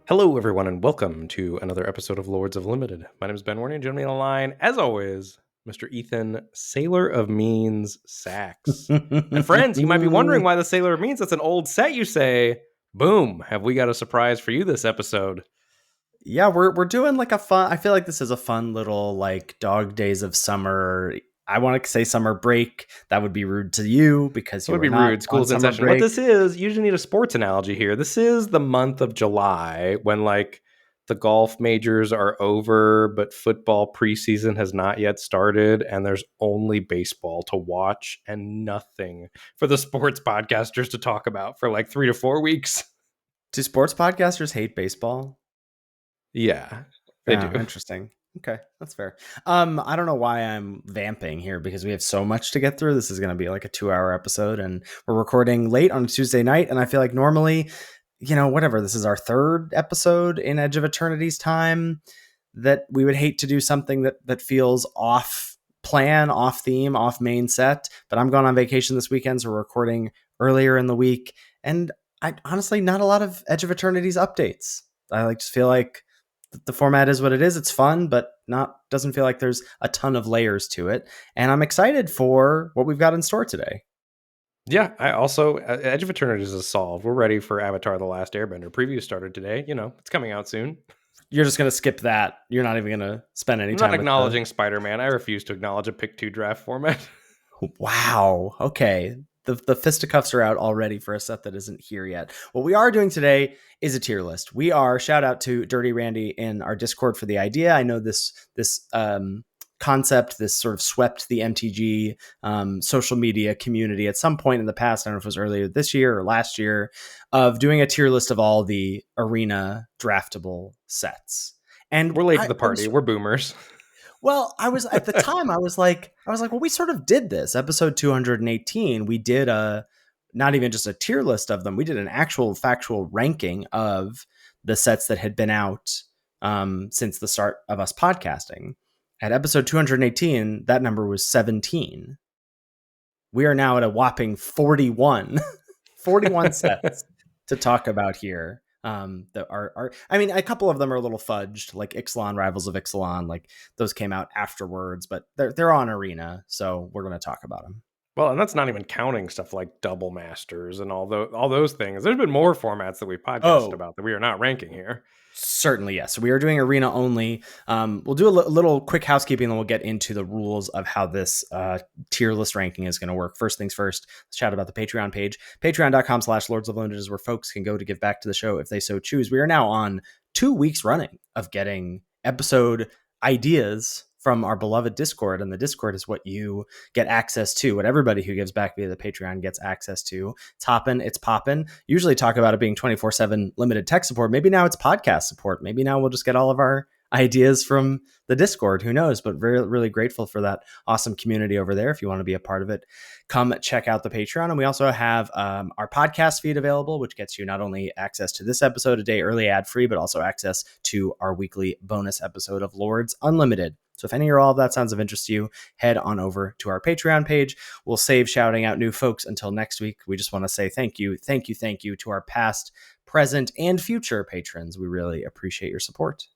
Hello, everyone, and welcome to another episode of Lords of Limited. My name is Ben Warney, and joining me on the line, as always, Mr. Ethan, Sailor of Means Sachs. And friends, you might be wondering why the Sailor of Means, that's an old set, you say. Boom, have we got a surprise for you this episode? Yeah, we're doing like a fun. I feel like this is a fun little like dog days of summer. I want to say summer break. That would be rude to you because That you would are be not rude. on School's in summer session. What break. this is, you usually need a sports analogy here. This is the month of July when, like, the golf majors are over, but football preseason has not yet started, and there's only baseball to watch and nothing for the sports podcasters to talk about for like 3 to 4 weeks. Do sports podcasters hate baseball? Yeah, they do. Interesting. Okay, that's fair. I don't know why I'm vamping here because we have so much to get through. This is going to be like a 2-hour episode, and we're recording late on a Tuesday night. And I feel like normally, whatever. This is our third episode in Edge of Eternities time. That we would hate to do something that feels off plan, off theme, off main set. But I'm going on vacation this weekend, so we're recording earlier in the week, and I honestly not a lot of Edge of Eternities updates. I just feel like the format is what it is. It's fun, but doesn't feel like there's a ton of layers to it. And I'm excited for what we've got in store today. Yeah, I also, Edge of Eternities is solved. We're ready for Avatar: The Last Airbender. Preview started today. It's coming out soon. You're just going to skip that. You're not even going to spend any I'm time not with acknowledging Spider-Man. I refuse to acknowledge a pick 2 draft format. Wow. Okay. The fisticuffs are out already for a set that isn't here yet. What we are doing today is a tier list. We are, shout out to Dirty Randy in our Discord for the idea. I know this concept, this sort of swept the MTG social media community at some point in the past. I don't know if it was earlier this year or last year, of doing a tier list of all the arena draftable sets. And we're late to the party. We're boomers. Well, I was at the time, I was like, well, we sort of did this episode 218. We did not even just a tier list of them. We did an actual factual ranking of the sets that had been out since the start of us podcasting. At episode 218, that number was 17. We are now at a whopping 41, 41 sets to talk about here. That are I mean, a couple of them are a little fudged, like Ixalan, Rivals of Ixalan, like those came out afterwards, but they're on Arena, so we're going to talk about them. Well, and that's not even counting stuff like Double Masters and all those things. There's been more formats that we podcasted about that we are not ranking here. Certainly, yes. We are doing Arena only. We'll do a little quick housekeeping, and then we'll get into the rules of how this tier list ranking is going to work. First things first, let's chat about the Patreon page. Patreon.com/Lords of Limited is where folks can go to give back to the show if they so choose. We are now on 2 weeks running of getting episode ideas from our beloved Discord, and the Discord is what you get access to, what everybody who gives back via the Patreon gets access to. It's hopping, it's popping. Usually talk about it being 24/7 limited tech support. Maybe now it's podcast support. Maybe now we'll just get all of our ideas from the Discord. Who knows? But very, really grateful for that awesome community over there. If you want to be a part of it, come check out the Patreon. And we also have our podcast feed available, which gets you not only access to this episode a day early ad-free, but also access to our weekly bonus episode of Lords Unlimited. So if any or all of that sounds of interest to you, head on over to our Patreon page. We'll save shouting out new folks until next week. We just want to say thank you to our past, present, and future patrons. We really appreciate your support.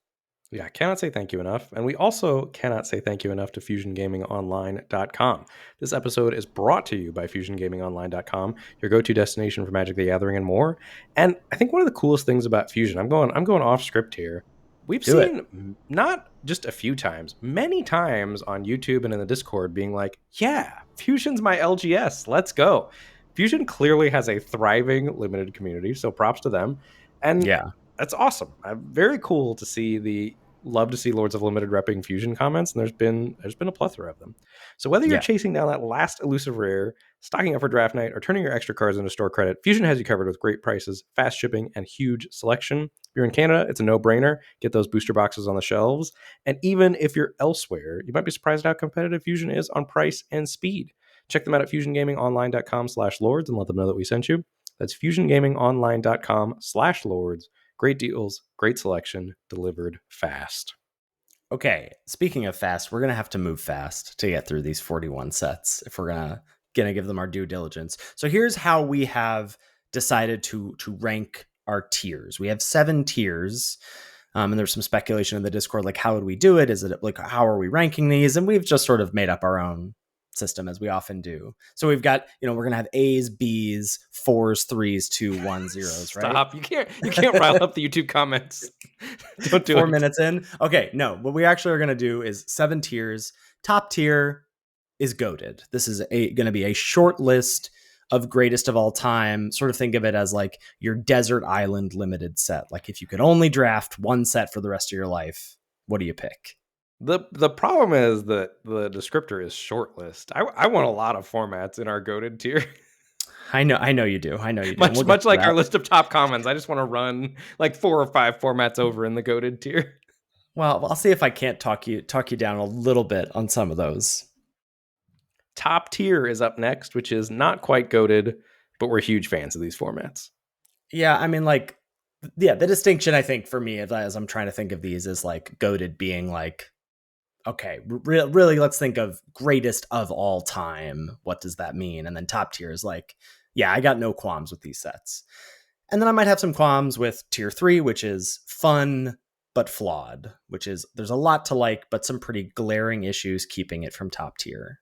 Yeah, I cannot say thank you enough. And we also cannot say thank you enough to FusionGamingOnline.com. This episode is brought to you by FusionGamingOnline.com, your go-to destination for Magic the Gathering and more. And I think one of the coolest things about Fusion, I'm going off script here. We've seen not just a few times, many times on YouTube and in the Discord being like, yeah, Fusion's my LGS. Let's go. Fusion clearly has a thriving limited community, so props to them. And yeah, that's awesome. Very cool to see love to see Lords of Limited repping Fusion comments, and there's been a plethora of them. So whether you're chasing down that last elusive rare, stocking up for draft night, or turning your extra cards into store credit, Fusion has you covered with great prices, fast shipping, and huge selection. If you're in Canada, it's a no-brainer. Get those booster boxes on the shelves. And even if you're elsewhere, you might be surprised how competitive Fusion is on price and speed. Check them out at FusionGamingOnline.com/Lords and let them know that we sent you. That's FusionGamingOnline.com/Lords. Great deals, great selection, delivered fast. Okay, speaking of fast, we're going to have to move fast to get through these 41 sets if we're going to give them our due diligence. So here's how we have decided to rank our tiers. We have 7 tiers. And there's some speculation in the Discord, like, how would we do it? Is it like, how are we ranking these? And we've just sort of made up our own system, as we often do. So we've got, we're going to have A's, B's, 4s, 3s, 2, 1, 0s, right? Stop. You can't rile up the YouTube comments. Don't do 4 it. minutes in. Okay, no. What we actually are going to do is 7 tiers. Top tier is goated. This is going to be a short list of greatest of all time. Sort of think of it as like your desert island limited set. Like, if you could only draft one set for the rest of your life, what do you pick? The problem is that the descriptor is short list. I want a lot of formats in our goated tier. I know you do. I know you do. Much like our list of top commons. I just want to run like 4 or 5 formats over in the goated tier. Well, I'll see if I can't talk you down a little bit on some of those. Top tier is up next, which is not quite goated, but we're huge fans of these formats. Yeah, I mean, like, the distinction, I think, for me, as I'm trying to think of these, is like goated being like, okay, really, let's think of greatest of all time. What does that mean? And then top tier is like, yeah, I got no qualms with these sets. And then I might have some qualms with tier 3, which is fun but flawed, which is there's a lot to like, but some pretty glaring issues keeping it from top tier.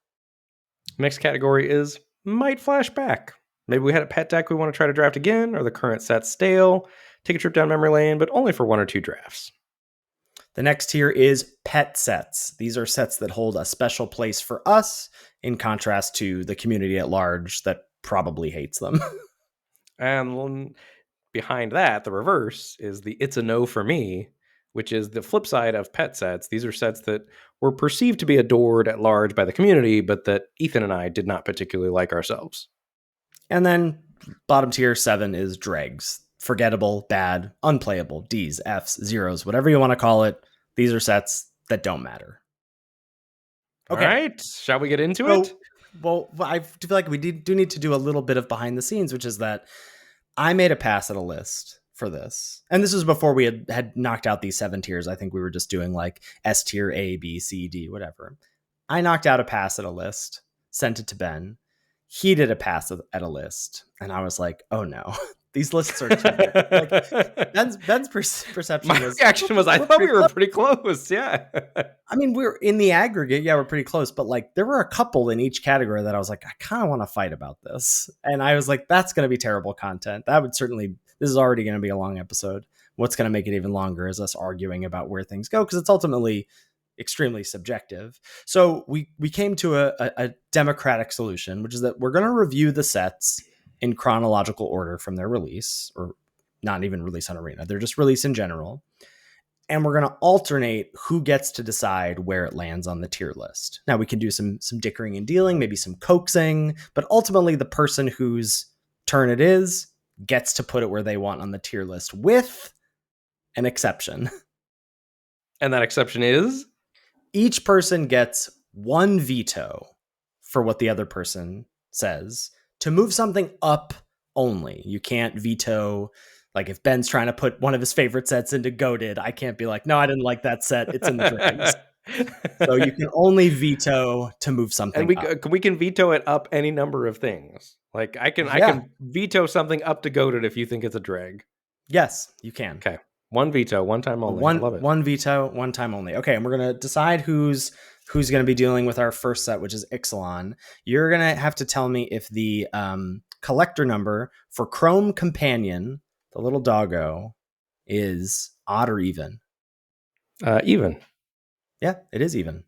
Next category is might flash back. Maybe we had a pet deck we want to try to draft again, or the current set's stale. Take a trip down memory lane, but only for 1 or 2 drafts. The next tier is pet sets. These are sets that hold a special place for us, in contrast to the community at large that probably hates them. And behind that, the reverse, is the it's a no for me, which is the flip side of pet sets. These are sets that were perceived to be adored at large by the community, but that Ethan and I did not particularly like ourselves. And then bottom tier 7 is dregs. Forgettable, bad, unplayable, Ds, Fs, zeros, whatever you want to call it. These are sets that don't matter. Okay. All right. Shall we get into it? Well, I feel like we do need to do a little bit of behind the scenes, which is that I made a pass at a list for this. And this was before we had knocked out these 7 tiers. I think we were just doing like S tier, A, B, C, D, whatever. I knocked out a pass at a list, sent it to Ben. He did a pass at a list. And I was like, oh no, these lists are too big. Like, Ben's perception My reaction was, I thought we were pretty close. Yeah. I mean, we're in the aggregate. Yeah, we're pretty close. But like, there were a couple in each category that I was like, I kind of want to fight about this. And I was like, that's going to be terrible content. That would certainly, this is already going to be a long episode. What's going to make it even longer is us arguing about where things go, because it's ultimately extremely subjective. So we came to a democratic solution, which is that we're going to review the sets in chronological order from their release, or not even release on Arena. They're just release in general. And we're going to alternate who gets to decide where it lands on the tier list. Now, we can do some dickering and dealing, maybe some coaxing, but ultimately the person whose turn it is gets to put it where they want on the tier list, with an exception. And that exception is? Each person gets 1 veto for what the other person says to move something up only. You can't veto, like if Ben's trying to put one of his favorite sets into goated, I can't be like, no, I didn't like that set. It's in the dregs. So you can only veto to move something and we can veto it up any number of things. Like I can veto something up to goated if you think it's a dreg. Yes, you can. Okay. 1 veto, 1 time only. I love it. 1 veto, 1 time only. Okay, and we're going to decide who's going to be dealing with our first set, which is Ixalan. You're going to have to tell me if the collector number for Chrome Companion, the little doggo, is odd or even. Even. Yeah, it is even.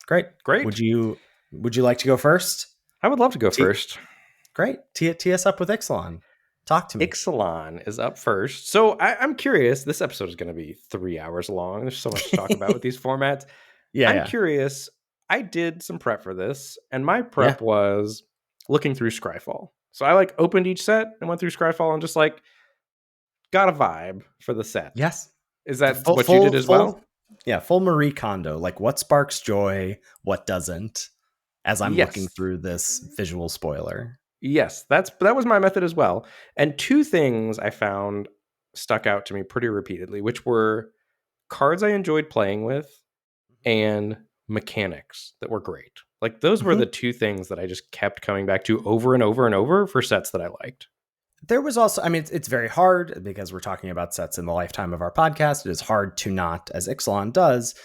Great. Would you like to go first? I would love to go first. Great. Tee us up with Ixalan. Talk to me. Ixalan is up first. So I'm curious. This episode is going to be 3 hours long. There's so much to talk about with these formats. I'm curious. I did some prep for this, and my prep was looking through Scryfall. So I like opened each set and went through Scryfall and just like got a vibe for the set. Yes. Is that what you did as well? Yeah, full Marie Kondo. Like, what sparks joy, what doesn't, as I'm looking through this visual spoiler. Yes, that was my method as well. And 2 things I found stuck out to me pretty repeatedly, which were cards I enjoyed playing with and mechanics that were great. Like those were the 2 things that I just kept coming back to over and over and over for sets that I liked. There was also, I mean, it's very hard because we're talking about sets in the lifetime of our podcast. It is hard to not, as Ixalan does,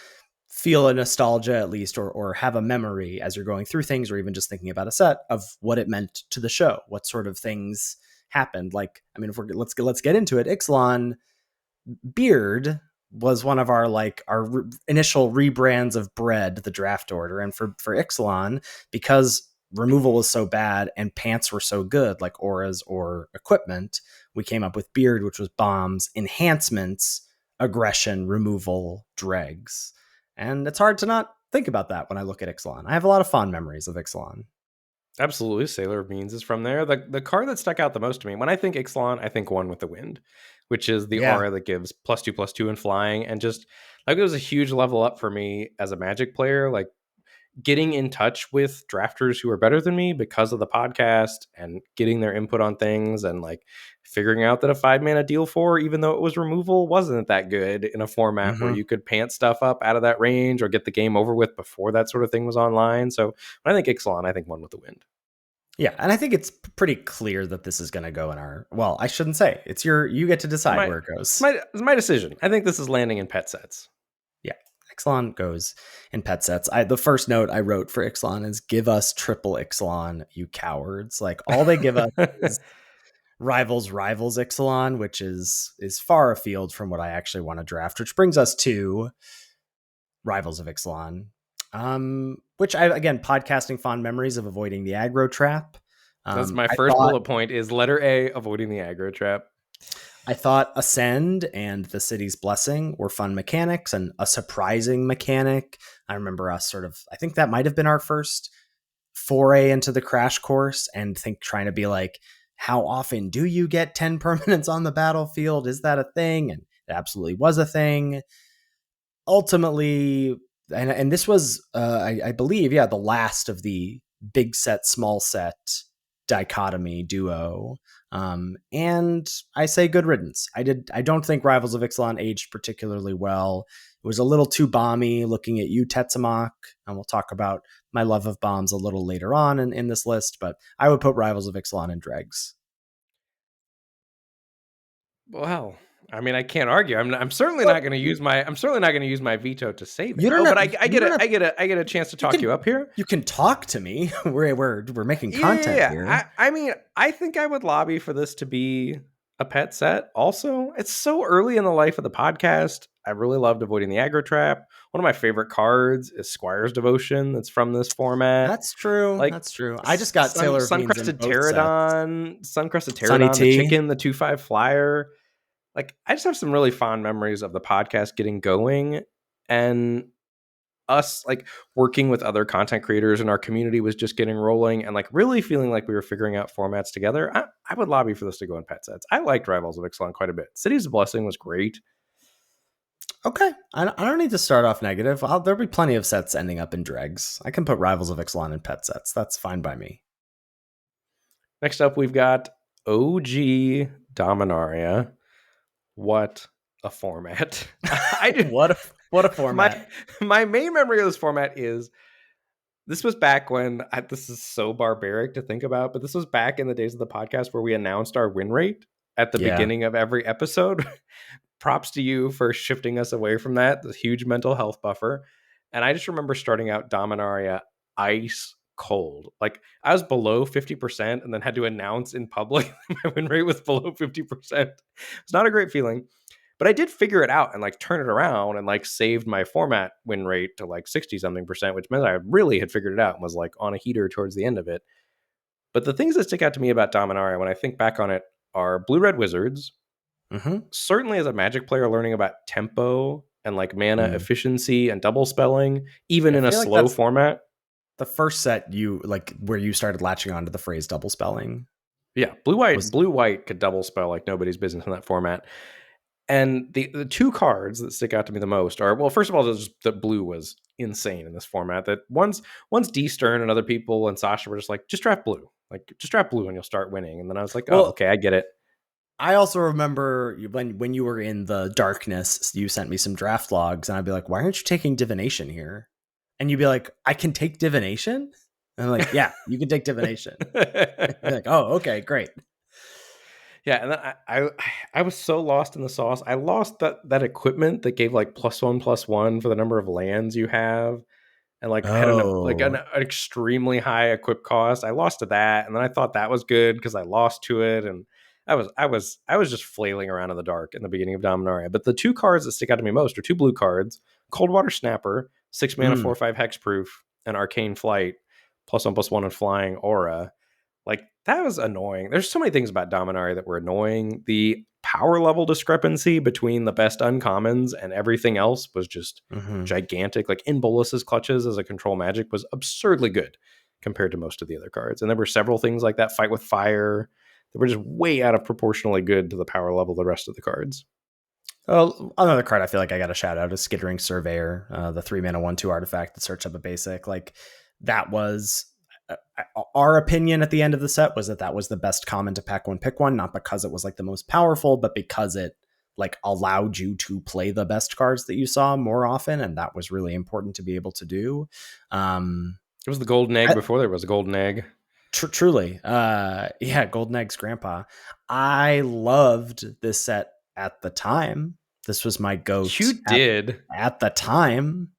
feel a nostalgia at least, or have a memory as you're going through things, or even just thinking about a set of what it meant to the show, what sort of things happened. Like, I mean, if let's get into it. Ixalan Beard was one of our initial rebrands of bread, the draft order, and for Ixalan, because removal was so bad and pants were so good, like auras or equipment, we came up with Beard, which was bombs, enhancements, aggression, removal, dregs. And it's hard to not think about that when I look at Ixalan. I have a lot of fond memories of Ixalan. Absolutely, Sailor of Means is from there. The card that stuck out the most to me when I think Ixalan, I think One with the Wind, which is the Yeah. aura that gives +2/+2 in flying, and just like it was a huge level up for me as a Magic player. Like getting in touch with drafters who are better than me because of the podcast and getting their input on things, and like figuring out that a 5 mana deal 4, even though it was removal, wasn't that good in a format where you could pant stuff up out of that range or get the game over with before that sort of thing was online. So when I think Ixalan, I think One with the Wind. Yeah, and I think it's pretty clear that this is going to go in our. Well, I shouldn't say it's you get to decide where it goes. It's my decision. I think this is landing in pet sets. Yeah, Ixalan goes in pet sets. The first note I wrote for Ixalan is "Give us triple Ixalan, you cowards!" Like all they give us is rivals Ixalan, which is far afield from what I actually want to draft. Which brings us to Rivals of Ixalan. Which I, again, podcasting fond memories of avoiding the aggro trap. That's my first bullet point is letter A, avoiding the aggro trap. I thought Ascend and the City's Blessing were fun mechanics and a surprising mechanic. I remember us I think that might have been our first foray into the crash course, and trying to be like, how often do you get 10 permanents on the battlefield? Is that a thing? And it absolutely was a thing. Ultimately, and this was, I believe, the last of the big set, small set dichotomy duo. And I say good riddance. I don't think Rivals of Ixalan aged particularly well. It was a little too bomby looking at you, Tetsamok, and we'll talk about my love of bombs a little later on in this list, but I would put Rivals of Ixalan in dregs. Well, I mean, I can't argue. I'm certainly not going to use my veto to save it. You don't have, but I get a chance to talk you up here. You can talk to me. We're making content here. I mean, I think I would lobby for this to be a pet set. Also, it's so early in the life of the podcast. I really loved avoiding the aggro trap. One of my favorite cards is Squire's Devotion. That's from this format. That's true. That's true. I just got Suncrested Pterodon, the chicken, the 2/5 flyer. Like, I just have some really fond memories of the podcast getting going, and us like working with other content creators, and our community was just getting rolling, and like really feeling like we were figuring out formats together. I would lobby for this to go in pet sets. I liked Rivals of Ixalan quite a bit. City's Blessing was great. Okay, I don't need to start off negative. There'll be plenty of sets ending up in dregs. I can put Rivals of Ixalan in pet sets. That's fine by me. Next up, we've got OG Dominaria. What a format. What a format. My main memory of this format is this was back when, this is so barbaric to think about, but this was back in the days of the podcast where we announced our win rate at the beginning of every episode. Props to you for shifting us away from that. The huge mental health buffer. And I just remember starting out Dominaria ice cold. Like, I was below 50% and then had to announce in public my win rate was below 50%. It's not a great feeling, but I did figure it out and like turn it around and like saved my format win rate to like 60 something percent, which meant I really had figured it out and was like on a heater towards the end of it. But the things that stick out to me about Dominaria when I think back on it are Blue-Red Wizards. Certainly as a Magic player, learning about tempo and like mana efficiency and double spelling, even in a slow format. The first set you like where you started latching on to the phrase double spelling. Yeah, blue-white could double spell like nobody's business in that format. And the two cards that stick out to me the most are, well, first of all, just that blue was insane in this format. That once D Stern and other people and Sasha were just like, just draft blue. Like, just draft blue and you'll start winning. And then I was like, okay, I get it. I also remember when you were in the darkness, you sent me some draft logs, and I'd be like, why aren't you taking divination here? And you'd be like, I can take divination? And I'm like, yeah, you can take divination. Like, oh, okay, great. Yeah, and then I was so lost in the sauce. I lost that equipment that gave like +1/+1 for the number of lands you have, and like had Oh. an extremely high equip cost. I lost to that, and then I thought that was good because I lost to it, and I was just flailing around in the dark in the beginning of Dominaria. But the two cards that stick out to me most are two blue cards: Coldwater Snapper, 6 mana, Mm, 4/5 hexproof, and Arcane Flight, +1/+1 and flying aura. Like that was annoying. There's so many things about Dominaria that were annoying. The power level discrepancy between the best uncommons and everything else was just hmm gigantic. Like in Bolus's clutches as a control magic was absurdly good compared to most of the other cards. And there were several things like that fight with fire that were just way out of proportionally good to the power level of the rest of the cards. Well, another card I feel like I got a shout out is Skittering Surveyor, the 3 mana 1/2 artifact that search up a basic. Like that was our opinion at the end of the set was that that was the best common to pack one pick one, not because it was like the most powerful, but because it like allowed you to play the best cards that you saw more often, and that was really important to be able to do. Um, It was the golden egg I, before there was a golden egg. truly, yeah, Golden Egg's grandpa. I loved this set at the time. This was my You goat did. at the time.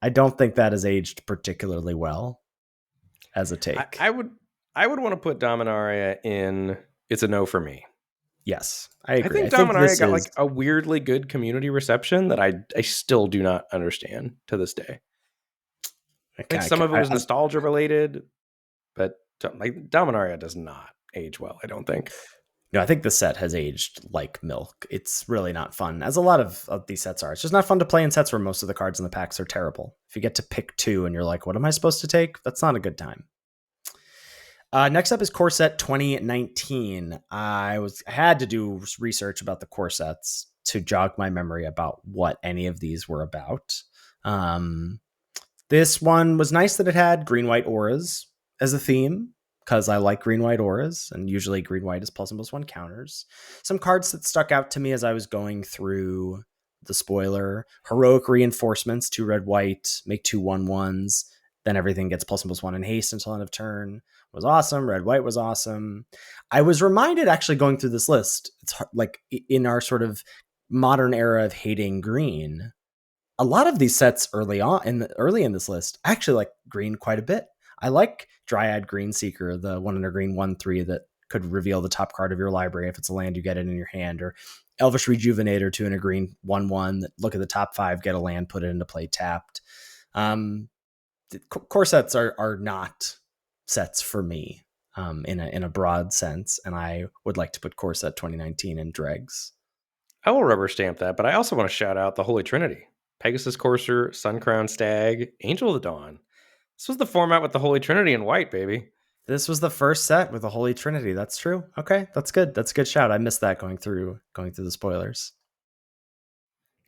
I don't think that has aged particularly well as a I, take. I would I would want to put Dominaria in. It's a no for me. Yes, I I agree. I think think Dominaria this got is like a weirdly good community reception that I still do not understand to this day. I think okay. some of it was nostalgia related, but like Dominaria does not age well. I don't think. No, I think the set has aged like milk. It's really not fun, as a lot of these sets are. It's just not fun to play in sets where most of the cards in the packs are terrible. If you get to pick two and you're like, what am I supposed to take? That's not a good time. Next up is Core Set 2019. I had to do research about the core sets to jog my memory about what any of these were about. Um, this one was nice that it had green white auras as a theme because I like green white auras, and usually green white is +1/+1 counters. Some cards that stuck out to me as I was going through the spoiler: heroic reinforcements, 2 red white, make 2/1/1s. Then everything gets +1/+1 in haste until end of turn. Was awesome. Red white was awesome. I was reminded actually going through this list. It's hard, like in our sort of modern era of hating green, a lot of these sets early in this list, I actually like green quite a bit. I like Dryad Green Seeker, the 1 green 1/3 that could reveal the top card of your library if it's a land you get it in your hand, or Elvish Rejuvenator, 2 green 1/1 that look at the top 5, get a land, put it into play tapped. Um, core sets are not sets for me in a broad sense, and I would like to put Core Set 2019 in dregs. I will rubber stamp that, but I also want to shout out the Holy Trinity: Pegasus Courser, Suncrown Stag, Angel of the Dawn. This was the format with the Holy Trinity in white, baby. This was the first set with the Holy Trinity. That's true. Okay, that's good. That's a good shout. I missed that going through the spoilers.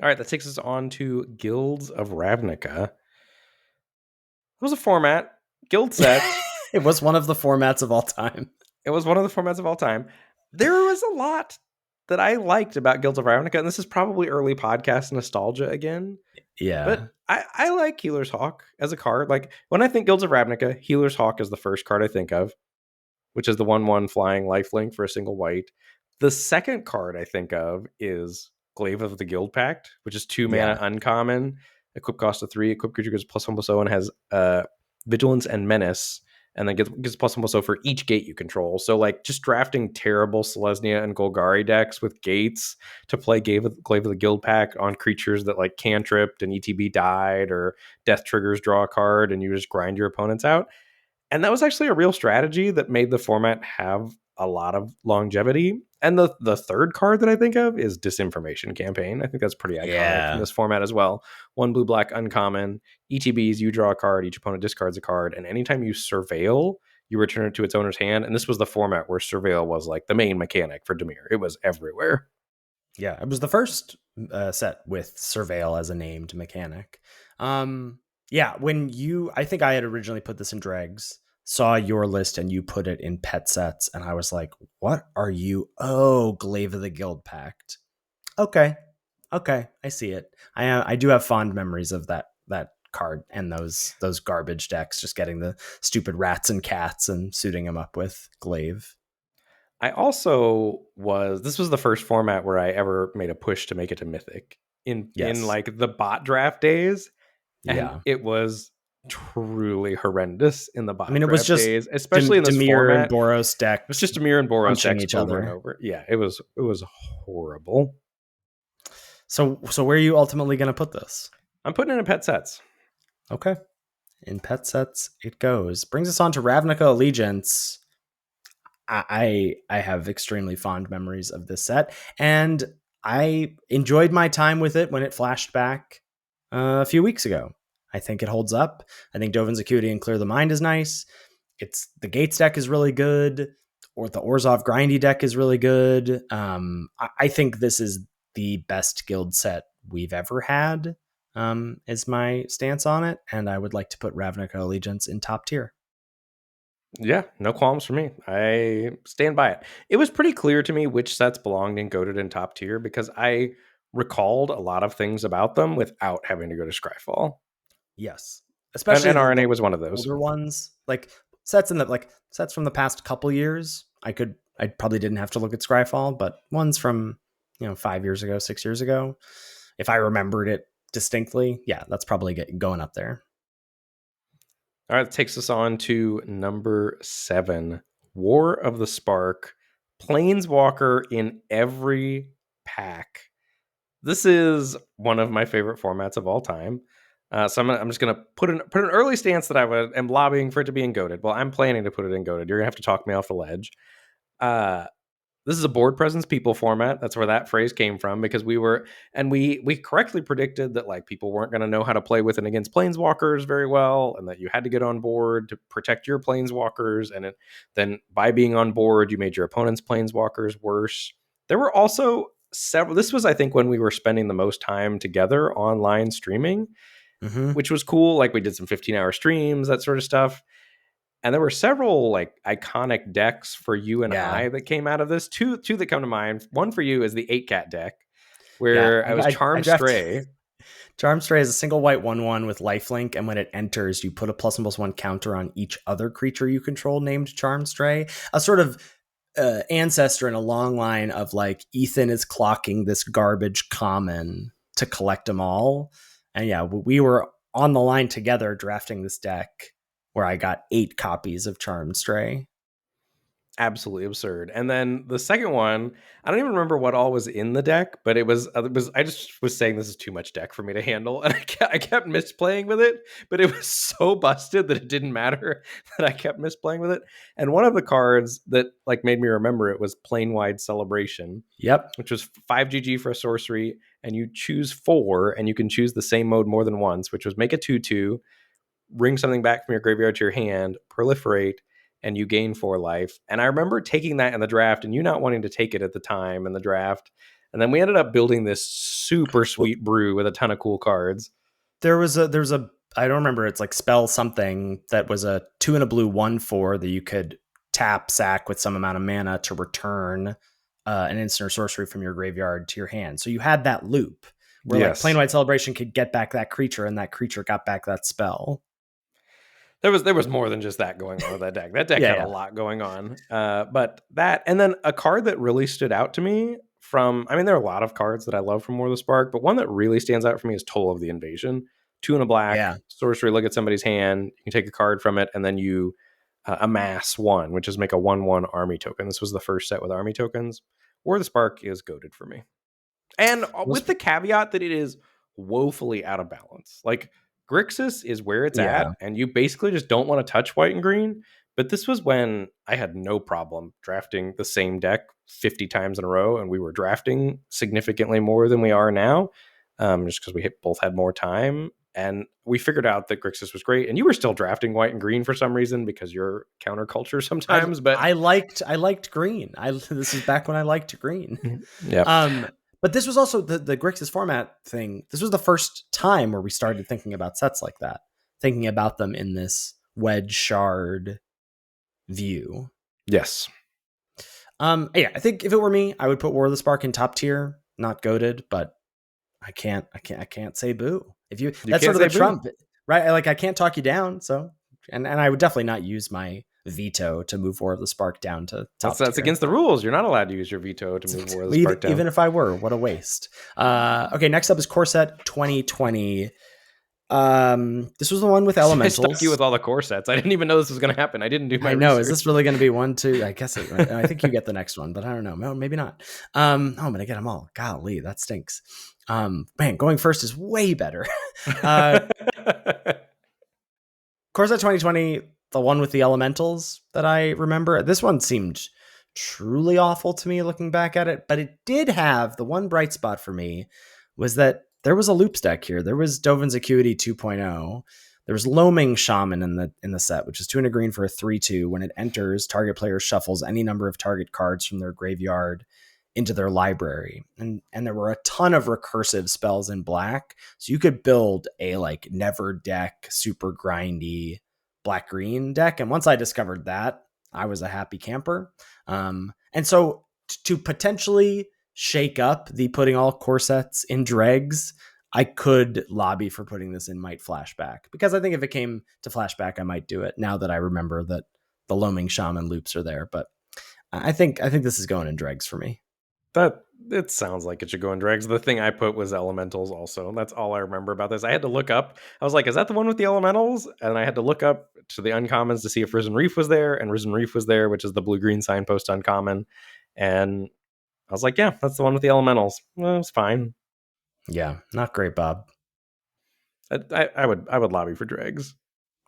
All right, that takes us on to Guilds of Ravnica. It was a format, guild set. It was one of the formats of all time. It was one of the formats of all time. There was a lot that I liked about Guilds of Ravnica, and this is probably early podcast nostalgia again. Yeah. But I like Healer's Hawk as a card. Like when I think Guilds of Ravnica, Healer's Hawk is the first card I think of, which is the 1/1 flying lifelink for a single white. The second card I think of is Glaive of the Guild Pact, which is 2 mana Yeah. uncommon, equip cost of 3, equip creature goes +1/+0 and has vigilance and menace, and then gets +1/+0 for each gate you control. So like just drafting terrible Selesnya and Golgari decks with gates to play Glaive of the Guild Pact on creatures that like cantripped and ETB died, or death triggers draw a card and you just grind your opponents out. And that was actually a real strategy that made the format have a lot of longevity. And the third card that I think of is Disinformation Campaign. I think that's pretty iconic from Yeah. this format as well. 1 blue-black uncommon. ETBs, you draw a card, each opponent discards a card, and anytime you surveil, you return it to its owner's hand. And this was the format where surveil was like the main mechanic for Dimir. It was everywhere. Yeah. It was the first set with Surveil as a named mechanic. Yeah. I think I had originally put this in dregs, saw your list, and you put it in pet sets, and I was like, what are you? Oh, Glaive of the Guild Pact. Okay. Okay. I see it. I do have fond memories of that card and those garbage decks, just getting the stupid rats and cats and suiting them up with Glaive. I also this was the first format where I ever made a push to make it to Mythic in Yes. like the bot draft days, and Yeah. it was truly horrendous in the I bot mean, it was draft just days, especially in this Demir and format. It Boros was decks just Amir and Boros punching decks each over and other. over. Yeah, it was horrible. So where are you ultimately going to put this? I'm putting it in pet sets. Okay. In pet sets, it goes. Brings us on to Ravnica Allegiance. I have extremely fond memories of this set, and I enjoyed my time with it when it flashed back a few weeks ago. I think it holds up. I think Dovin's Acuity and Clear the Mind is nice. It's the Gates deck is really good, or the Orzhov Grindy deck is really good. I think this is the best guild set we've ever had. Is my stance on it, and I would like to put Ravnica Allegiance in top tier. Yeah, no qualms for me. I stand by it. It was pretty clear to me which sets belonged in goated and top tier because I recalled a lot of things about them without having to go to Scryfall. Yes, And especially RNA the was one of those. older ones, like sets from the past couple years. I probably didn't have to look at Scryfall, but ones from 5 years ago, 6 years ago, if I remembered it distinctly, yeah, that's probably going up there. All right, that takes us on to number 7, War of the Spark, Planeswalker in every pack. This is one of my favorite formats of all time. So I'm just gonna put an early stance that am lobbying for it to be in goated. Well, I'm planning to put it in goated. You're gonna have to talk me off the ledge. Uh, this is a board presence people format. That's where that phrase came from because we correctly predicted that like people weren't going to know how to play with and against planeswalkers very well, and that you had to get on board to protect your planeswalkers. And then by being on board, you made your opponent's planeswalkers worse. There were also several. This was, I think, when we were spending the most time together online streaming, Mm-hmm. which was cool. Like we did some 15-hour streams, that sort of stuff. And there were several like iconic decks for you and Yeah, I that came out of this. Two that come to mind. One for you is the 8-cat deck, yeah. where I was I Charmed draft Stray. Charmstray is a single white 1/1 with lifelink, and when it enters, you put a +1/+1 counter on each other creature you control named Charmstray. A sort of ancestor in a long line of like Ethan is clocking this garbage common to collect them all. And yeah, we were on the line together drafting this deck where I got 8 copies of Charmstray. Absolutely absurd. And then the second one, I don't even remember what all was in the deck, but it was I just was saying this is too much deck for me to handle, and I kept misplaying with it, but it was so busted that it didn't matter that I kept misplaying with it. And one of the cards that like made me remember it was Plane Wide Celebration, Yep. which was 5 GG for a sorcery, and you choose 4, and you can choose the same mode more than once, which was make a 2/2, bring something back from your graveyard to your hand, proliferate, and you gain 4 life. And I remember taking that in the draft and you not wanting to take it at the time in the draft. And then we ended up building this super Well, sweet brew with a ton of cool cards. there's a I don't remember, it's like spell something that was a 2 and a blue 1/4 that you could tap sack with some amount of mana to return an instant or sorcery from your graveyard to your hand. So you had that loop where like Plain Yes. White Celebration could get back that creature and that creature got back that spell. There was more than just that going on with that deck. That deck Yeah, had a yeah. lot going on. But that, and then a card that really stood out to me from, I mean, there are a lot of cards that I love from War of the Spark, but one that really stands out for me is Toll of the Invasion. 2 and a black, Yeah. sorcery, look at somebody's hand, you can take a card from it, and then you amass 1, which is make a 1/1 army token. This was the first set with army tokens. War of the Spark is goaded for me. And with the caveat that it is woefully out of balance. Like Grixis is where it's Yeah. at, and you basically just don't want to touch white and green. But this was when I had no problem drafting the same deck 50 times in a row, and we were drafting significantly more than we are now, just because we both had more time. And we figured out that Grixis was great, and you were still drafting white and green for some reason because you're counterculture I sometimes. But I liked green. I This is back when I liked green. yeah, Um, but this was also the Grixis format thing. This was the first time where we started thinking about sets like that, thinking about them in this wedge shard view. yes, Yeah, I think if it were me, I would put War of the Spark in top tier, not goaded, but I can't say boo. If you you That's can't sort of say the boo. Trump, right? I can't talk you down. So, and I would definitely not use my veto to move War of the Spark down to top That's tier. against the rules. You're not allowed to use your veto to move War of the Spark down. Even if I were, what a waste. Okay, next up is Core Set 2020. This was the one with I elementals. stuck you with all the core sets. I didn't even know this was going to happen. I didn't do my I know. research. Is this really going to be one, two? I guess I think you get the next one, but I don't know. No, maybe not. I'm going to get them all. Golly, that stinks. Man, going first is way better. Core Set 2020, the one with the elementals that I remember. This one seemed truly awful to me looking back at it, but it did have the one bright spot for me was that there was a loops deck here. There was Dovin's Acuity 2.0. There was Loaming Shaman in the set, which is 2 and a green for a 3/2. When it enters, target player shuffles any number of target cards from their graveyard into their library. And there were a ton of recursive spells in black. So you could build a like never deck, super grindy black-green deck. And once I discovered that, I was a happy camper. And so to potentially shake up the putting all core sets in dregs, I could lobby for putting this in Might Flashback, because I think if it came to Flashback, I might do it now that I remember that the Loaming Shaman loops are there. But I think this is going in dregs for me. That it sounds like it should go in dregs. The thing I put was elementals also. That's all I remember about this. I had to look up. I was like, is that the one with the elementals? And I had to look up to the uncommons to see if Risen Reef was there, and Risen Reef was there, which is the blue-green signpost uncommon. And I was like, yeah, that's the one with the elementals. Well, it's fine. Yeah, not great, Bob. I would lobby for dregs.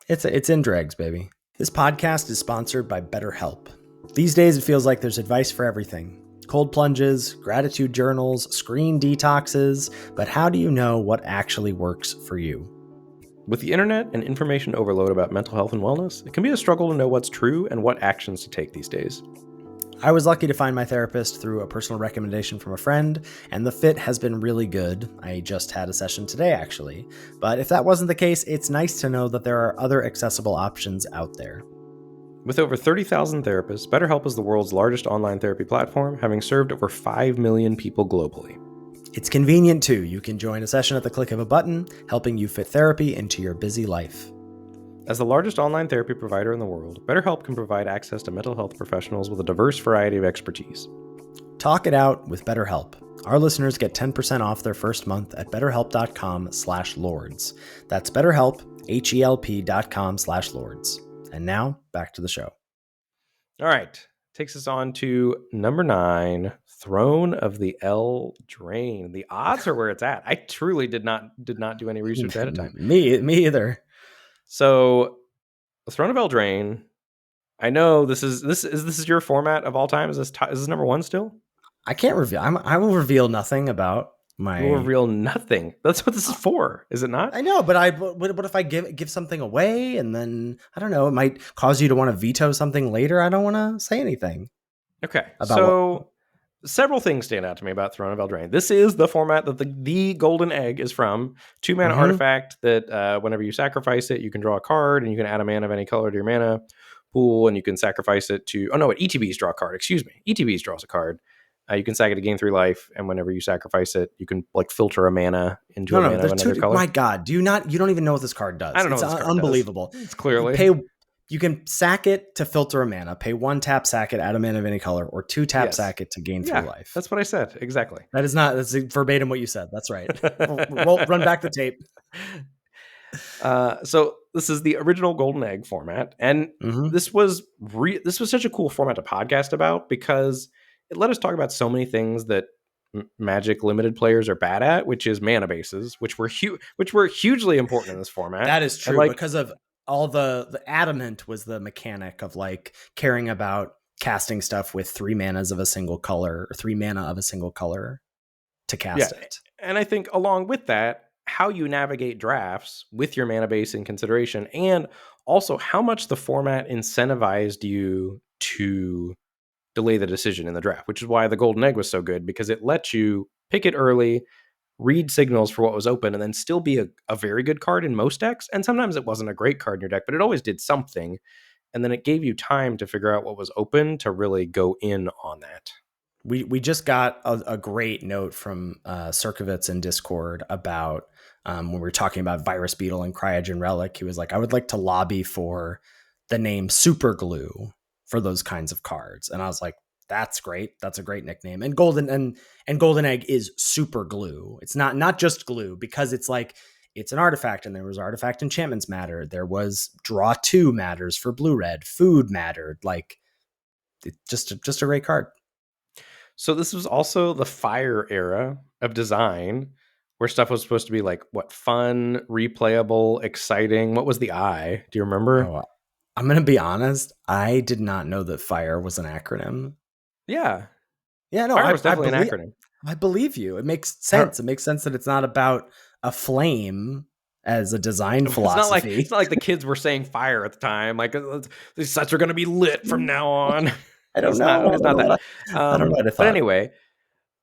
It's in dregs, baby. This podcast is sponsored by BetterHelp. These days, it feels like there's advice for everything. Cold plunges, gratitude journals, screen detoxes, but how do you know what actually works for you? With the internet and information overload about mental health and wellness, it can be a struggle to know what's true and what actions to take these days. I was lucky to find my therapist through a personal recommendation from a friend, and the fit has been really good. I just had a session today, actually. But if that wasn't the case, it's nice to know that there are other accessible options out there. With over 30,000 therapists, BetterHelp is the world's largest online therapy platform, having served over 5 million people globally. It's convenient too. You can join a session at the click of a button, helping you fit therapy into your busy life. As the largest online therapy provider in the world, BetterHelp can provide access to mental health professionals with a diverse variety of expertise. Talk it out with BetterHelp. Our listeners get 10% off their first month at betterhelp.com/lords. That's BetterHelp, HELP.com/lords. And now, back to the show. All right. Takes us on to number 9, Throne of the Eldraine. The odds are where it's at. I truly did not do any research ahead of time. Me either. So, Throne of Eldraine. I know this is your format of all time. Is this number 1 still? I can't reveal. I will reveal nothing about my. You will reveal nothing. That's what this is for, is it not? I know, but what if I give something away, and then I don't know, it might cause you to want to veto something later. I don't want to say anything. Okay, so several things stand out to me about Throne of Eldraine. This is the format that the Golden Egg is from. 2-mana artifact that whenever you sacrifice it, you can draw a card, and you can add a mana of any color to your mana pool, and you can sacrifice it to... Oh no, ETBs draw a card. Excuse me. ETBs draws a card. You can sack it to gain 3 life, and whenever you sacrifice it, you can like filter a mana into a mana of another color. My God, you don't even know what this card does. I don't know. It's unbelievable. It's clearly you can sack it to filter a mana. Pay 1 tap, sack it, add a mana of any color, or 2 tap, sack it to gain 3 life. That's what I said exactly. That's verbatim what you said. That's right. We'll run back the tape. So this is the original Golden Egg format, and this was such a cool format to podcast about because it let us talk about so many things that Magic limited players are bad at, which is mana bases, which were hugely important in this format. That is true, because of all the adamant was the mechanic of like caring about casting stuff with 3 manas of a single color, or 3 mana of a single color to cast it. And I think along with that, how you navigate drafts with your mana base in consideration, and also how much the format incentivized you to delay the decision in the draft, which is why the Golden Egg was so good, because it let you pick it early, read signals for what was open, and then still be a very good card in most decks. And sometimes it wasn't a great card in your deck, but it always did something. And then it gave you time to figure out what was open to really go in on that. We just got a great note from Circovitz in Discord about when we were talking about Virus Beetle and Cryogen Relic. He was like, I would like to lobby for the name Super Glue for those kinds of cards. And I was like, that's great. That's a great nickname. And Golden Egg is super glue. It's not just glue, because it's like it's an artifact, and there was artifact enchantments matter. There was draw 2 matters for blue red. Food mattered. Like just a great card. So this was also the Fire era of design, where stuff was supposed to be like what, fun, replayable, exciting. What was the I? Do you remember? Oh, I'm gonna be honest. I did not know that fire was an acronym. Yeah, Yeah, no, Fire was I definitely an believe acronym. I believe you. It makes I don't, sense. It makes sense that it's not about a flame as a design it's philosophy. not like the kids were saying fire at the time. Like these sets are going to be lit from now on. I don't know. It's not that. I don't know what I But thought. anyway,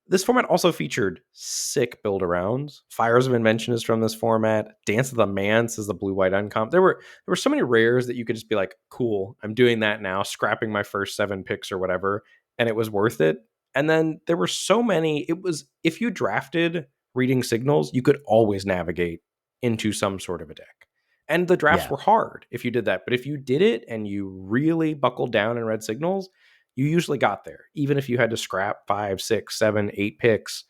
this format also featured sick build arounds. Fires of Invention is from this format. Dance of the Manse is the blue white uncomp. There were so many rares that you could just be like, cool, I'm doing that now, scrapping my first 7 picks or whatever, and it was worth it. And then there were so many. It was, if you drafted Reading Signals, you could always navigate into some sort of a deck. And the drafts Yeah. were hard if you did that. But if you did it and you really buckled down and read signals, you usually got there. Even if you had to scrap 5, 6, 7, 8 picks,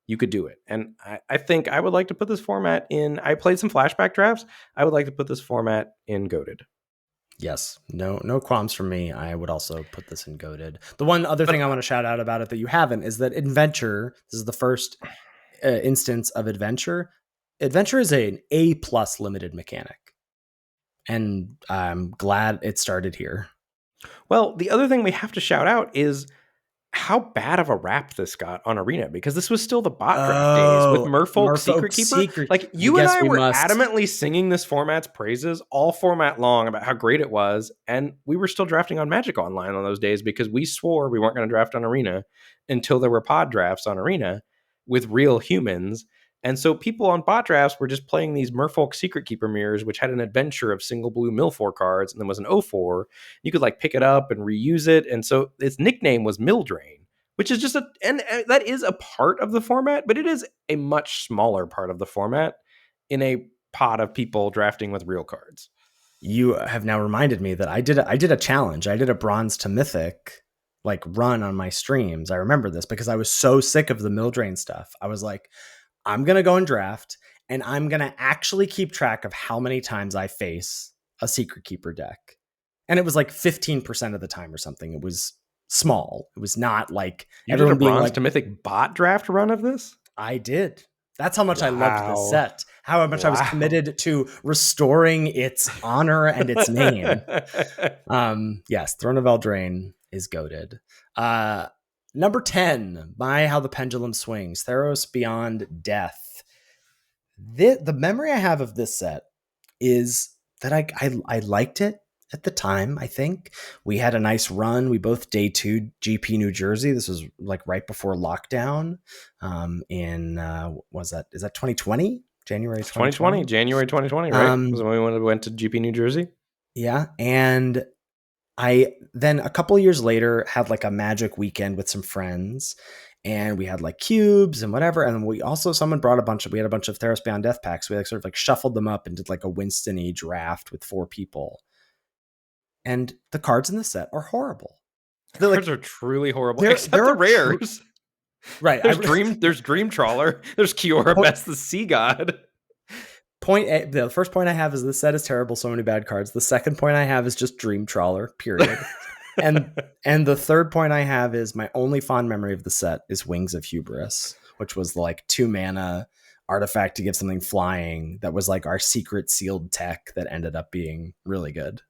you could do it. And I think I would like to put this format in. I played some flashback drafts. I would like to put this format in Goated. Yes. No qualms from me. I would also put this in goated. The one other thing But I want to shout out about it that you haven't is that Adventure, this is the first instance of Adventure. Adventure is an A+ limited mechanic. And I'm glad it started here. well, the other thing we have to shout out is how bad of a rap this got on Arena, because this was still the bot draft days with Oh, Merfolk Secret Merfolk Keeper. Secret. Like, I you and guess I we were must. adamantly singing this format's praises all format long about how great it was, and we were still drafting on Magic Online on those days because we swore we weren't going to draft on Arena until there were pod drafts on Arena with real humans. And so people on bot drafts were just playing these Merfolk Secret Keeper mirrors, which had an adventure of single blue Mill4 cards, and then was an O4. You could like pick it up and reuse it. And so its nickname was Milldrain, which is just and that is a part of the format, but it is a much smaller part of the format in a pot of people drafting with real cards. You have now reminded me that I did a challenge. I did a bronze to mythic like run on my streams. I remember this because I was so sick of the Milldrain stuff. I was like, I'm going to go and draft, and I'm going to actually keep track of how many times I face a Secret Keeper deck. And it was like 15% of the time or something. It was small. It was not like You did a everyone being bronze like, to mythic bot draft run of this? I did. That's how much I loved this Wow. set. How much I was Wow. committed to restoring its honor and its name. Yes, Throne of Eldraine is goated. Number 10, by How the Pendulum Swings, Theros Beyond Death. The memory I have of this set is that I liked it at the time. I think we had a nice run. We both day 2 GP New Jersey. This was like right before lockdown. Was that, is that 2020? January 2020? January 2020, right? Was when we went to GP New Jersey. Yeah. And I then a couple of years later had like a Magic weekend with some friends, and we had like cubes and whatever. And we also, someone brought we had a bunch of Theros Beyond Death packs. We like sort of like shuffled them up and did like a Winston-y draft with 4 people. And the cards in the set are horrible. The cards are truly horrible, except the rares. Right. There's Dream Trawler. There's Kiora Best the Sea God. The first point I have is this set is terrible. So many bad cards. The second point I have is just Dream Trawler, period. and the third point I have is my only fond memory of the set is Wings of Hubris, which was like 2 mana artifact to give something flying. That was like our secret sealed tech that ended up being really good.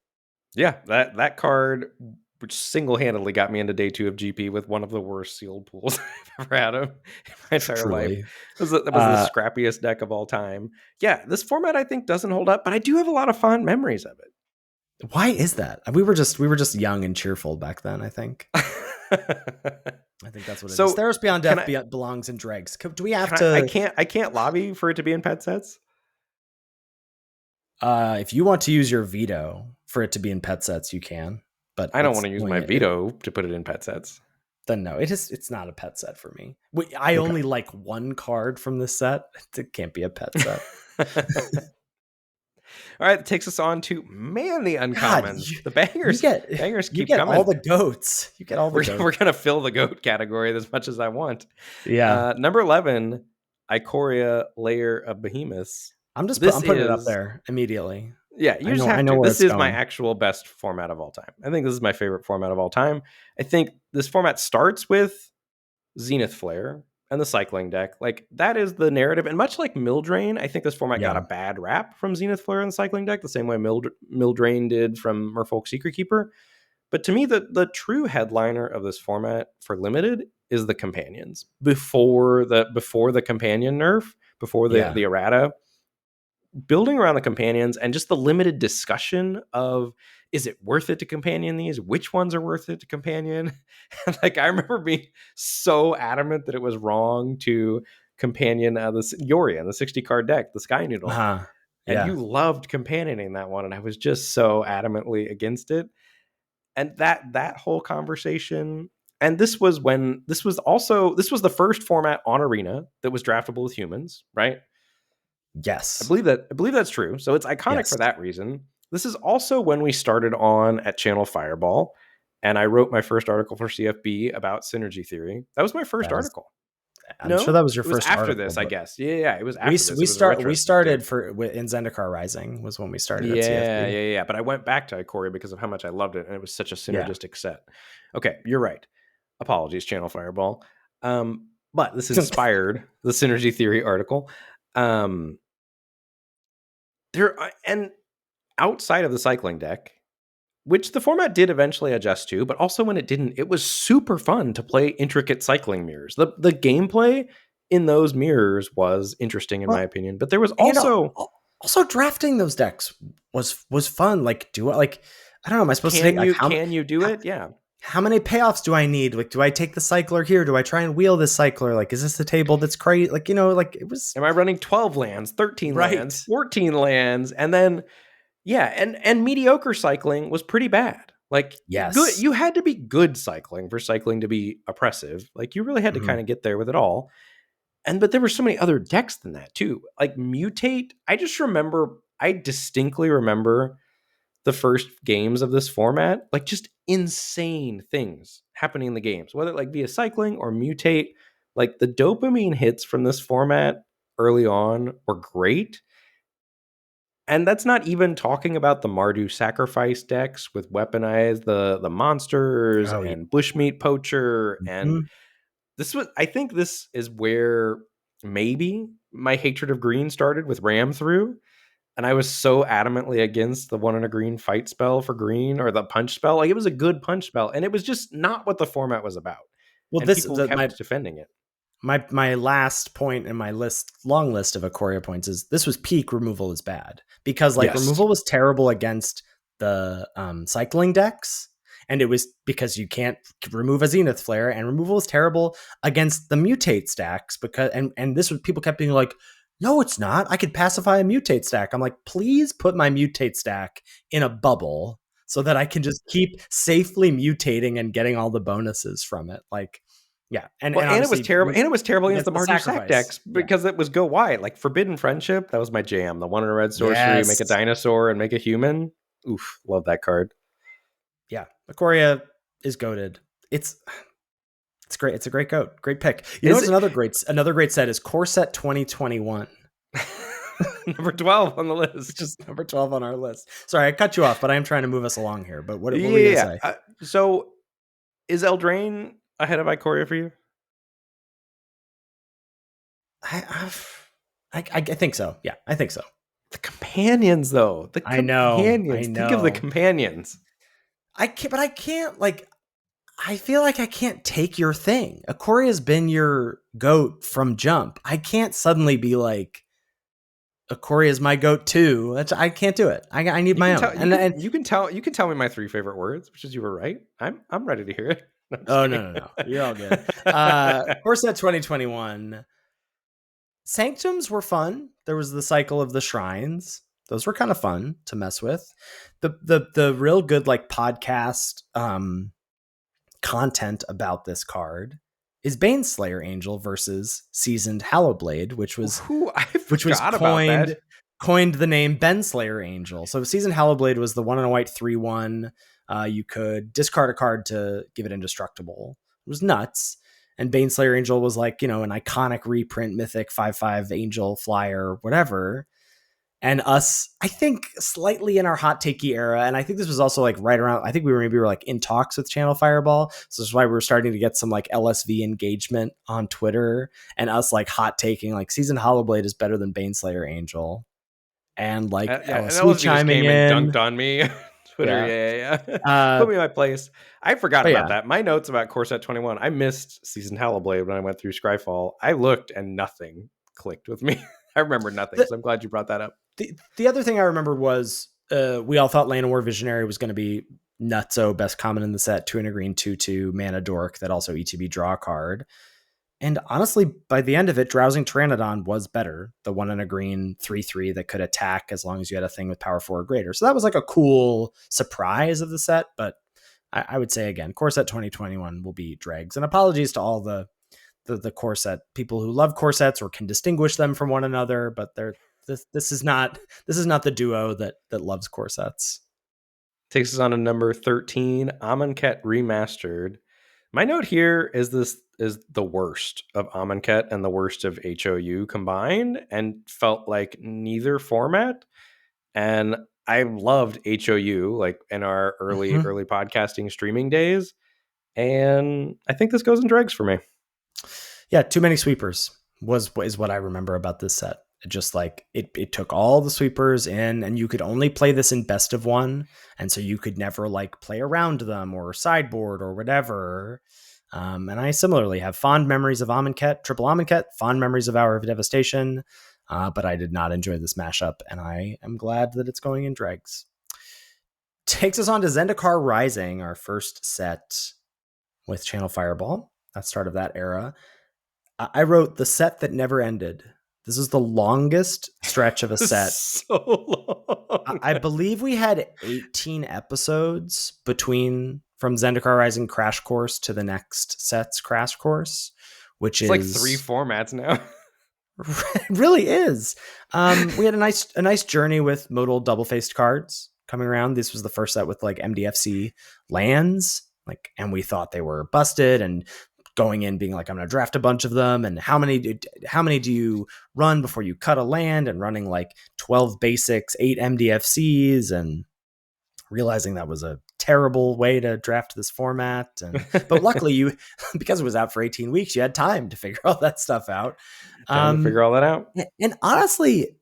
Yeah, that card, which single-handedly got me into day 2 of GP with one of the worst sealed pools I've ever had in my entire life. That was the scrappiest deck of all time. Yeah, this format I think doesn't hold up, but I do have a lot of fond memories of it. Why is that? We were just young and cheerful back then, I think. I think that's what it is. Theros Beyond Death belongs in dregs. Do we have to? I can't lobby for it to be in pet sets. If you want to use your veto for it to be in pet sets, you can. But I don't want to use my veto to put it in pet sets. Then no, it's not a pet set for me. I only like one card from this set. It can't be a pet set. All right, that takes us on to the God, uncommons. you, The you bangers, get bangers you keep get all coming. the goats. You get all the We're goats. gonna fill the goat category as much as I want. Yeah. Number 11, Ikoria, Layer of Behemoths. I'm This putting it up is there immediately. Yeah, you just I have know to. where This it's is my going. actual best format of all time. I think this is my favorite format of all time. I think this format starts with Zenith Flare and the cycling deck. Like that is the narrative. And much like Mildrain, I think this format got Yeah. a bad rap from Zenith Flare and the cycling deck, the same way Mildrain did from Merfolk Secret Keeper. But to me, the true headliner of this format for limited is the companions. Before the companion nerf, before the Yeah. errata, building around the companions and just the limited discussion of, is it worth it to companion these? Which ones are worth it to companion? Like I remember being so adamant that it was wrong to companion the Yorion, the 60 card deck, the Sky Noodle. Uh-huh. And Yeah. you loved companioning that one, and I was just so adamantly against it. And that whole conversation, and this was the first format on Arena that was draftable with humans, right? Yes. I believe that's true. So it's iconic for Yes. that reason. This is also when we started on at Channel Fireball, and I wrote my first article for CFB about synergy theory. That was my first That is, article. I'm sure No, that was your it was first after article, this, I but guess. Yeah, it was after this. It was a we retrospective. started in Zendikar Rising was when we started at Yeah, CFB. yeah, yeah. But I went back to Ikoria because of how much I loved it, and it was such a Yeah. synergistic set. Okay, you're right. Apologies, Channel Fireball. But this inspired the synergy theory article. Um, and outside of the cycling deck, which the format did eventually adjust to, but also when it didn't, it was super fun to play intricate cycling mirrors. The gameplay in those mirrors was interesting in my Well, opinion, but there was and also drafting those decks was fun. Like, I don't know. Am I supposed to take like can you do it? Yeah. how many payoffs do I need? Like, do I take the cycler here? Do I try and wheel this cycler? Like, is this the table that's crazy? Like, like it was Am I running 12 lands, 13 lands, right. 14 lands, and then yeah, and mediocre cycling was pretty bad. Like good, Yes. you had to be good cycling for cycling to be oppressive. Like you really had to Mhm. kind of get there with it all. But there were so many other decks than that too. Like Mutate, I distinctly remember the first games of this format, like just insane things happening in the games, whether like via cycling or Mutate. Like the dopamine hits from this format early on were great. And that's not even talking about the Mardu sacrifice decks with weaponize the monsters Oh yeah. and bushmeat poacher. And Mhm. I think this is where maybe my hatred of green started with Ram through. And I was so adamantly against the 1 in a green fight spell for green, or the punch spell. Like it was a good punch spell, and it was just not what the format was about. Well, And people my kept defending it. my last point in my long list of Ikoria points is this was peak removal is bad, because like Yes. removal was terrible against the cycling decks, and it was because you can't remove a Zenith Flare, and removal was terrible against the mutate stacks because and this was, people kept being like, no, it's not. I could pacify a mutate stack. I'm like, please put my mutate stack in a bubble so that I can just keep safely mutating and getting all the bonuses from it. Like, yeah, Well, and and it was obviously terrible. And it was terrible against against the the Mardu sack sacrifice. decks Yeah. because it was go wide. Like Forbidden Friendship, that was my jam. The 1 in a red sorcery, make a Yes. dinosaur and make a human. Oof, love that card. Yeah. Ikoria is goated. It's great. It's a great goat. Great pick. You know Is what's it another great set is Core Set 2021, number 12 on the which list? is number 12 on our list. Sorry, I cut you off, but I am trying to move us along here. But what were you gonna Yeah. say? So is Eldraine ahead of Ikoria for you? I, I think so. Yeah, I think so. The companions, though. The I know. I companions. Think of the know. companions. I can't, but I can't like. I feel like I can't take your thing. Ikoria has been your goat from jump. I can't suddenly be like, Ikoria is my goat too. I can't do it. I need You my can own. tell. And You can tell me my 3 favorite words, which is you were right. I'm ready to hear it. No, I'm just oh kidding. no, you're all good. Core Set 2021 Sanctums were fun. There was the cycle of the shrines. Those were kind of fun to mess with. The real good like podcast content about this card is Baneslayer Angel versus Seasoned Hallowblade, which was Ooh, I which was forgot about coined that. coined the name Benslayer Angel. So Seasoned Hallowblade was the 1 and a white 3/1. You could discard a card to give it indestructible. It was nuts. And Baneslayer Angel was like, an iconic reprint mythic 5/5 angel flyer, whatever. And us, I think, slightly in our hot takey era. And I think this was also like right around, I think we were like in talks with Channel Fireball. So this is why we were starting to get some like LSV engagement on Twitter, and us like hot taking like Seasoned Hollowblade is better than Baneslayer Angel. And like Yeah, and LSV LSV just chiming came and in. dunked on me. Twitter, Yeah. yeah. Uh, Put me in my place. I forgot but about yeah, that. My notes about Core Set 21. I missed Seasoned Hallowblade when I went through Scryfall. I looked and nothing clicked with me. I remember nothing, the, so I'm glad you brought that up. the other thing I remember was we all thought Llanowar Visionary was going to be nutso, best common in the set, 2 and a green, 2/2 mana dork that also ETB draw a card. And honestly, by the end of it, Drowsing Pteranodon was better. The 1 and a green 3/3 that could attack as long as you had a thing with power 4 or greater. So that was like a cool surprise of the set. But I would say again, Core Set 2021 will be dregs. And apologies to all the core set people who love core sets or can distinguish them from one another, but this is not the duo that loves core sets. Takes us on to number 13, Amonkhet Remastered. My note here is this is the worst of Amonkhet and the worst of HOU combined, and felt like neither format. And I loved HOU like in our early podcasting streaming days. And I think this goes in dregs for me. Yeah, too many sweepers is what I remember about this set. It just like it took all the sweepers in, and you could only play this in best of one, and so you could never like play around them or sideboard or whatever. And I similarly have fond memories of Amonkhet, Triple Amonkhet, fond memories of Hour of Devastation, but I did not enjoy this mashup, and I am glad that it's going in dregs. Takes us on to Zendikar Rising, our first set with Channel Fireball. That's start of that era. I wrote the set that never ended. This is the longest stretch of a set. So long. I believe we had 18 episodes between from Zendikar Rising Crash Course to the next set's Crash Course, which it's is like 3 formats now. It really is. We had a nice journey with modal double faced cards coming around. This was the first set with like MDFC lands, like, and we thought they were busted, and going in being like, I'm going to draft a bunch of them. And how many do you run before you cut a land, and running like 12 basics, 8 MDFCs, and realizing that was a terrible way to draft this format. But luckily you, because it was out for 18 weeks, you had time to figure all that stuff out. Time to figure all that out. And honestly,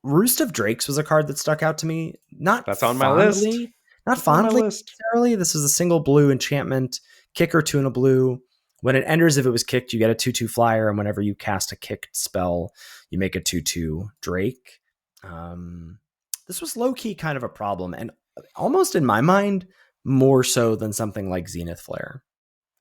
Roost of Drakes was a card that stuck out to me. That's on my list. Not fondly necessarily. This is a single blue enchantment, kicker 2 and a blue. When it enters, if it was kicked, you get a 2/2 flyer, and whenever you cast a kicked spell, you make a 2/2 Drake. This was low-key kind of a problem, and almost in my mind, more so than something like Zenith Flare.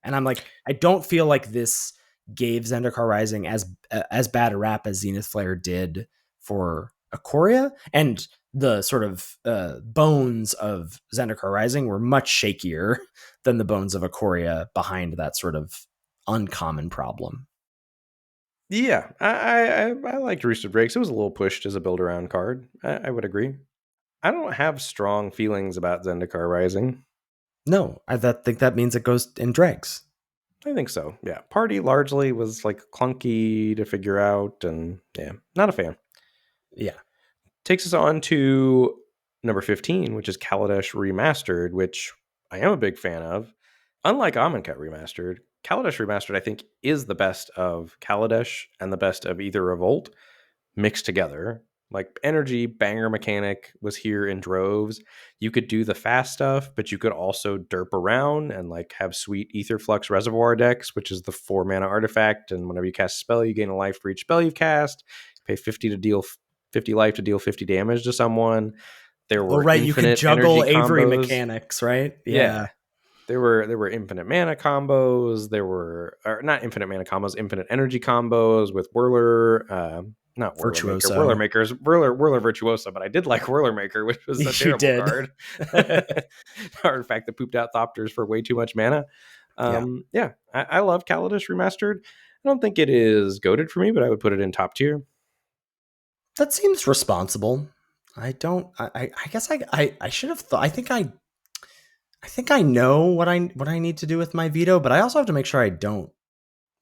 And I'm like, I don't feel like this gave Zendikar Rising as bad a rap as Zenith Flare did for Ikoria. And the sort of bones of Zendikar Rising were much shakier than the bones of Ikoria behind that sort of uncommon problem. Yeah, I liked Rooster Breaks. It was a little pushed as a build around card. I would agree. I don't have strong feelings about Zendikar Rising. No, I think that means it goes in dregs. I think so. Yeah, Party largely was like clunky to figure out, and yeah, not a fan. Yeah. Takes us on to number 15, which is Kaladesh Remastered, which I am a big fan of. Unlike Amonkhet Remastered, Kaladesh Remastered, I think, is the best of Kaladesh and the best of either Revolt mixed together. Like, energy banger mechanic was here in droves. You could do the fast stuff, but you could also derp around and like have sweet Etherflux Reservoir decks, which is the 4 mana artifact. And whenever you cast a spell, you gain a life for each spell you've cast. You pay 50 to deal 50 life to deal 50 damage to someone. There were you could juggle Avery mechanics, right? Yeah. There were infinite mana combos. There were, or not infinite mana combos, infinite energy combos with Whirler, not Virtuoso. Whirler Maker's Whirler Virtuoso, but I did like Whirler Maker, which was a terrible card. Artifact that pooped out Thopters for way too much mana. I love Kaladesh Remastered. I don't think it is goated for me, but I would put it in top tier. That seems responsible. I don't. I guess I should have thought. I think I know what I need to do with my veto, but I also have to make sure I don't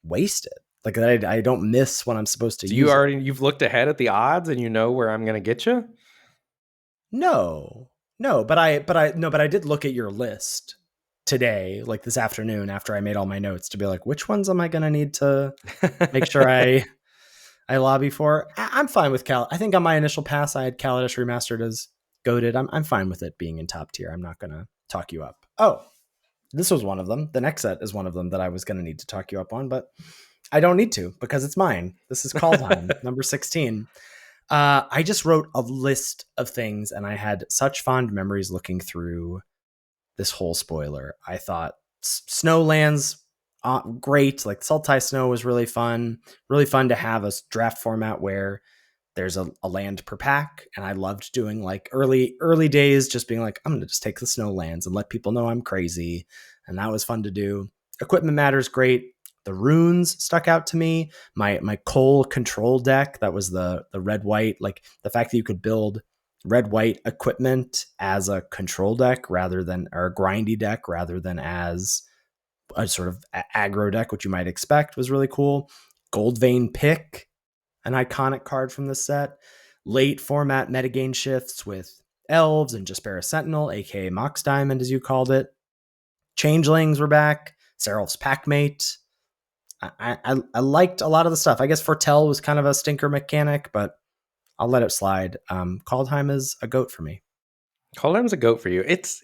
waste it. Like that I don't miss when I'm supposed to So you use it. already you've looked ahead at the odds and you know where I'm going to get you. No, no, but I did look at your list today, like this afternoon after I made all my notes to be like, which ones am I going to need to make sure I lobby for? I'm fine with Cal. I think on my initial pass, I had Kaladesh remastered as goaded. I'm fine with it being in top tier. I'm not going to talk you up. Oh, this was one of them. The next set is one of them that I was going to need to talk you up on, but I don't need to because it's mine. This is Call Time, number 16. I just wrote a list of things and I had such fond memories looking through this whole spoiler. I thought Snowlands, great. Like Sultai Snow was really fun to have a draft format where there's a land per pack. And I loved doing like early days, just being like, I'm going to just take the Snowlands and let people know I'm crazy. And that was fun to do. Equipment matters, great. The runes stuck out to me. My coal control deck, that was the red white, like the fact that you could build red white equipment as a control deck rather than, or a grindy deck rather than as a sort of aggro deck, which you might expect, was really cool. Gold Vein Pick, an iconic card from the set. Late format metagame shifts with elves and Jaspera Sentinel, aka Mox Diamond, as you called it. Changelings were back. Serap's Packmate. I liked a lot of the stuff. I guess Foretell was kind of a stinker mechanic, but I'll let it slide. Kaldheim is a goat for me. Kaldheim's a goat for you. It's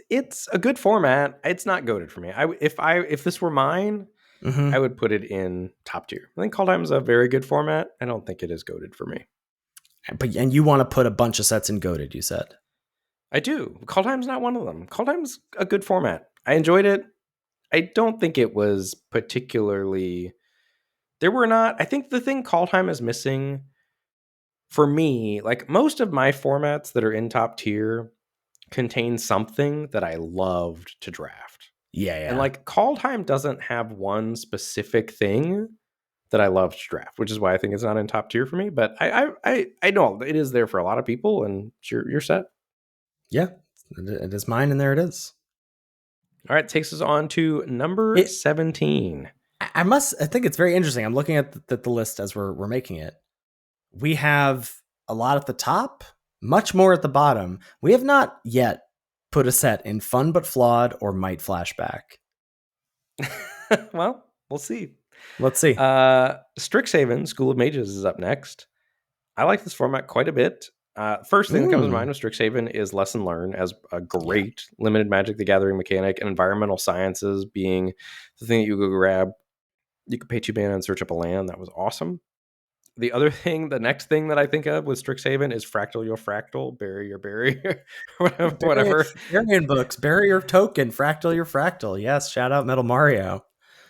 a good format. It's not goated for me. If this were mine, I Mm-hmm. would put it in top tier. I think Kaldheim's a very good format. I don't think it is goated for me. And you want to put a bunch of sets in goated, you said. I do. Kaldheim's not one of them. Kaldheim's a good format. I enjoyed it. I don't think it was particularly. There were not. I think the thing Kaldheim is missing for me, like most of my formats that are in top tier, contain something that I loved to draft. Yeah, And yeah. like Kaldheim doesn't have one specific thing that I love to draft, which is why I think it's not in top tier for me. But I know it is there for a lot of people, and you're set. Yeah, it is mine, and there it is. All right, takes us on to number It. 17. I think it's very interesting. I'm looking at the list as we're making it. We have a lot at the top, much more at the bottom. We have not yet put a set in Fun But Flawed or Might Flashback. Well, we'll see. Let's see. Strixhaven, School of Mages is up next. I like this format quite a bit. First thing that comes to mind with Strixhaven is Lesson Learn as a Yeah. great limited Magic the Gathering mechanic, and environmental sciences being the thing that you go grab. You could pay 2 mana and search up a land. That was awesome. The next thing that I think of with Strixhaven is Fractal Your Fractal, Bury Your Barrier, whatever. Variant books, Barrier Token, Fractal Your Fractal. Yes, shout out Metal Mario.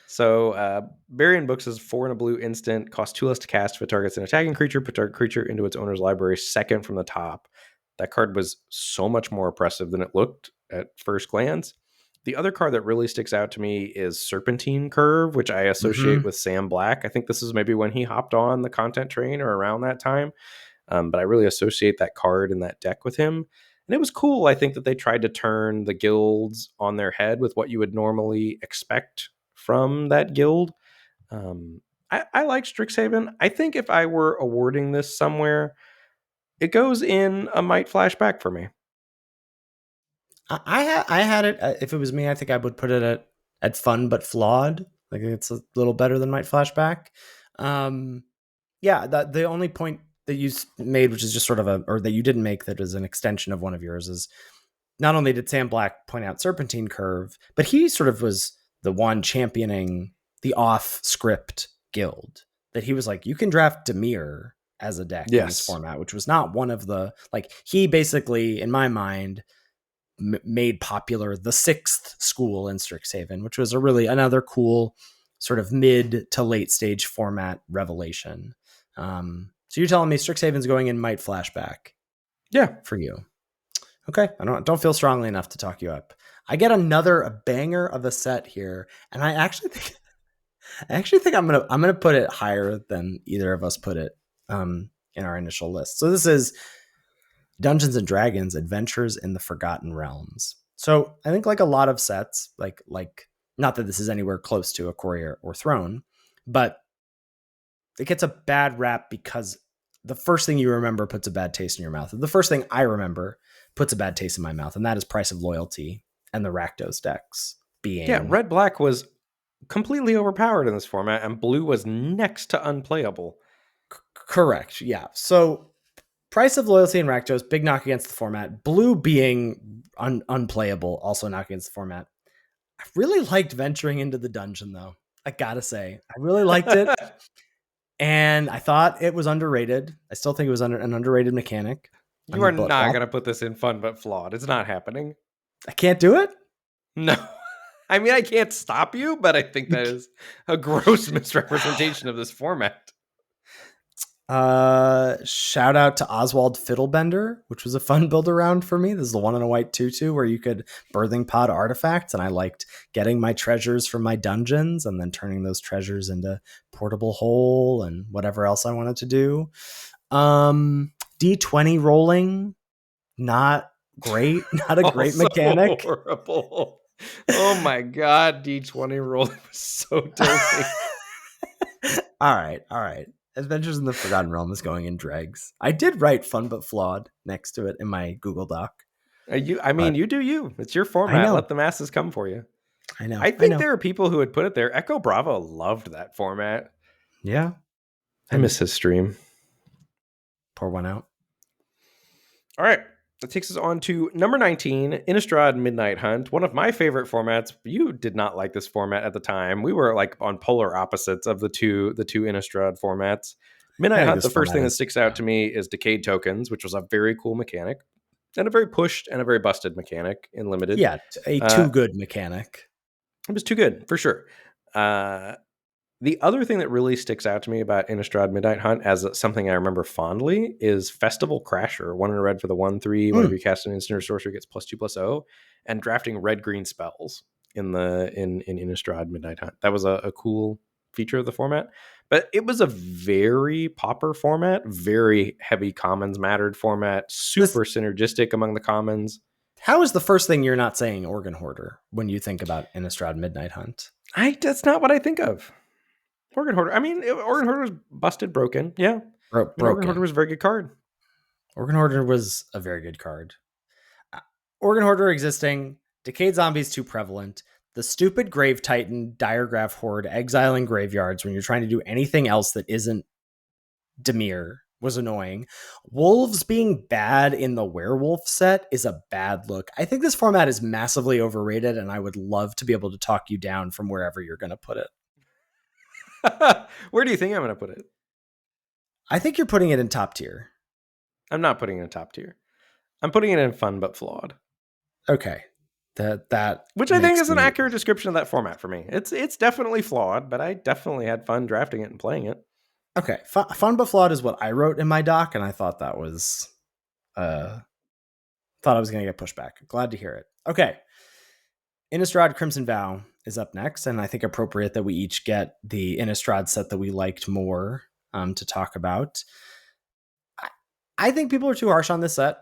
So, Burying Books is 4 and a blue instant, costs 2 less to cast if it targets an attacking creature, put target creature into its owner's library second from the top. That card was so much more oppressive than it looked at first glance. The other card that really sticks out to me is Serpentine Curve, which I associate Mm-hmm. with Sam Black. I think this is maybe when he hopped on the content train or around that time. But I really associate that card and that deck with him. And it was cool, I think, that they tried to turn the guilds on their head with what you would normally expect from that guild. I like Strixhaven. I think if I were awarding this somewhere, it goes in a Might Flashback for me. I had it. If it was me, I think I would put it at Fun But Flawed. Like it's a little better than Might Flashback. Um, yeah, the only point that you made, which is just sort of or that you didn't make, that was an extension of one of yours, is not only did Sam Black point out Serpentine Curve, but he sort of was the one championing the off script guild. That he was like, you can draft Demir as a deck in this Yes. format, which was not one of the, like, he basically, in my mind, made popular the sixth school in Strixhaven, which was another cool sort of mid to late stage format revelation. So you're telling me Strixhaven's going in Might Flashback Yeah. for you? Okay, I don't feel strongly enough to talk you up. I get a banger of a set here, and I actually think I'm gonna put it higher than either of us put it. in our initial list. So this is Dungeons and Dragons: Adventures in the Forgotten Realms. So I think like a lot of sets, like not that this is anywhere close to a Courier or Throne, but it gets a bad rap because the first thing you remember puts a bad taste in your mouth. The first thing I remember puts a bad taste in my mouth, and that is Price of Loyalty and the Rakdos decks Yeah, being red black was completely overpowered in this format, and blue was next to unplayable. correct. Yeah. So Price of Loyalty and Rakdos, big knock against the format. Blue being unplayable, also knock against the format. I really liked venturing into the dungeon, though. I gotta say, I really liked it, and I thought it was underrated. I still think it was an underrated mechanic. You are not going to put this in fun but flawed. It's not happening. I can't do it. No. I mean, I can't stop you, but I think that is a gross misrepresentation of this format. Shout out to Oswald Fiddlebender, which was a fun build around for me. This is the 1 and a white 2/2 where you could birthing pod artifacts, and I liked getting my treasures from my dungeons and then turning those treasures into portable hole and whatever else I wanted to do. D20 rolling, not great, not a great mechanic. Horrible. Oh my god, D20 rolling was so dirty. All right. Adventures in the Forgotten Realm is going in dregs. I did write fun but flawed next to it in my Google Doc. You do you. It's your format. Let the masses come for you. I know. I think there are people who would put it there. Echo Bravo loved that format. Yeah. I miss his stream. Pour one out. All right. That takes us on to number 19, Innistrad Midnight Hunt. One of my favorite formats. You did not like this format at the time. We were like on polar opposites of the two Innistrad formats. Midnight Hunt, the first thing that sticks out to me is Decayed Tokens, which was a very cool mechanic. And a very pushed and a very busted mechanic in Limited. Yeah, a too good mechanic. It was too good, for sure. The other thing that really sticks out to me about Innistrad Midnight Hunt as something I remember fondly is Festival Crasher, 1 in a red for the 1/3. Whenever you cast an instant or sorcery, gets +2/+0, and drafting red-green spells in Innistrad Midnight Hunt. That was a cool feature of the format. But it was a very pauper format, very heavy commons mattered format, super synergistic among the commons. How is the first thing you're not saying Organ Hoarder when you think about Innistrad Midnight Hunt? That's not what I think of. Organ Hoarder. I mean, Organ Hoarder was busted, broken. Yeah. Broken. Organ Hoarder was a very good card. Organ Hoarder was a very good card. Organ Hoarder existing. Decayed Zombies too prevalent. The stupid Grave Titan, Diregraph Horde, exiling graveyards when you're trying to do anything else that isn't Dimir was annoying. Wolves being bad in the werewolf set is a bad look. I think this format is massively overrated, and I would love to be able to talk you down from wherever you're going to put it. Where do you think I'm going to put it? I think you're putting it in top tier. I'm not putting it in top tier. I'm putting it in fun but flawed. Okay. That which I think is an accurate description of that format for me. It's definitely flawed, but I definitely had fun drafting it and playing it. Okay. Fun but flawed is what I wrote in my doc, and I thought that was thought I was going to get pushed back. Glad to hear it. Okay. Innistrad Crimson Vow is up next, and I think appropriate that we each get the Innistrad set that we liked more to talk about. I think people are too harsh on this set.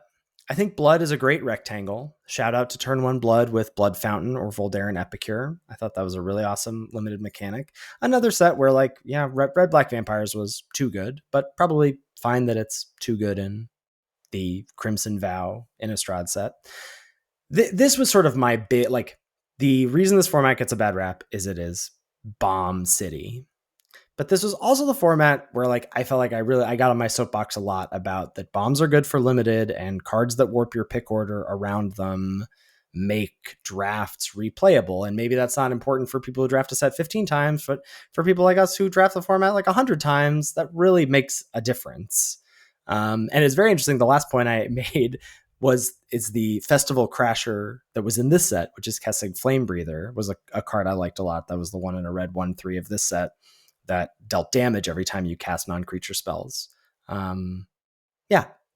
I think Blood is a great rectangle. Shout out to turn 1 Blood with Blood Fountain or Voldaren Epicure. I thought that was a really awesome limited mechanic. Another set where Red Black Vampires was too good, but probably fine that it's too good in the Crimson Vow Innistrad set. This was sort of my bit, the reason this format gets a bad rap is it is Bomb City. But this was also the format where I felt like I got on my soapbox a lot about that bombs are good for limited, and cards that warp your pick order around them make drafts replayable. And maybe that's not important for people who draft a set 15 times, but for people like us who draft the format 100 times, that really makes a difference. And it's very interesting. The last point I made is the Festival Crasher that was in this set, which is Kessig Flame Breather, was a card I liked a lot. That was the 1 in a red 1/3 of this set that dealt damage every time you cast non-creature spells.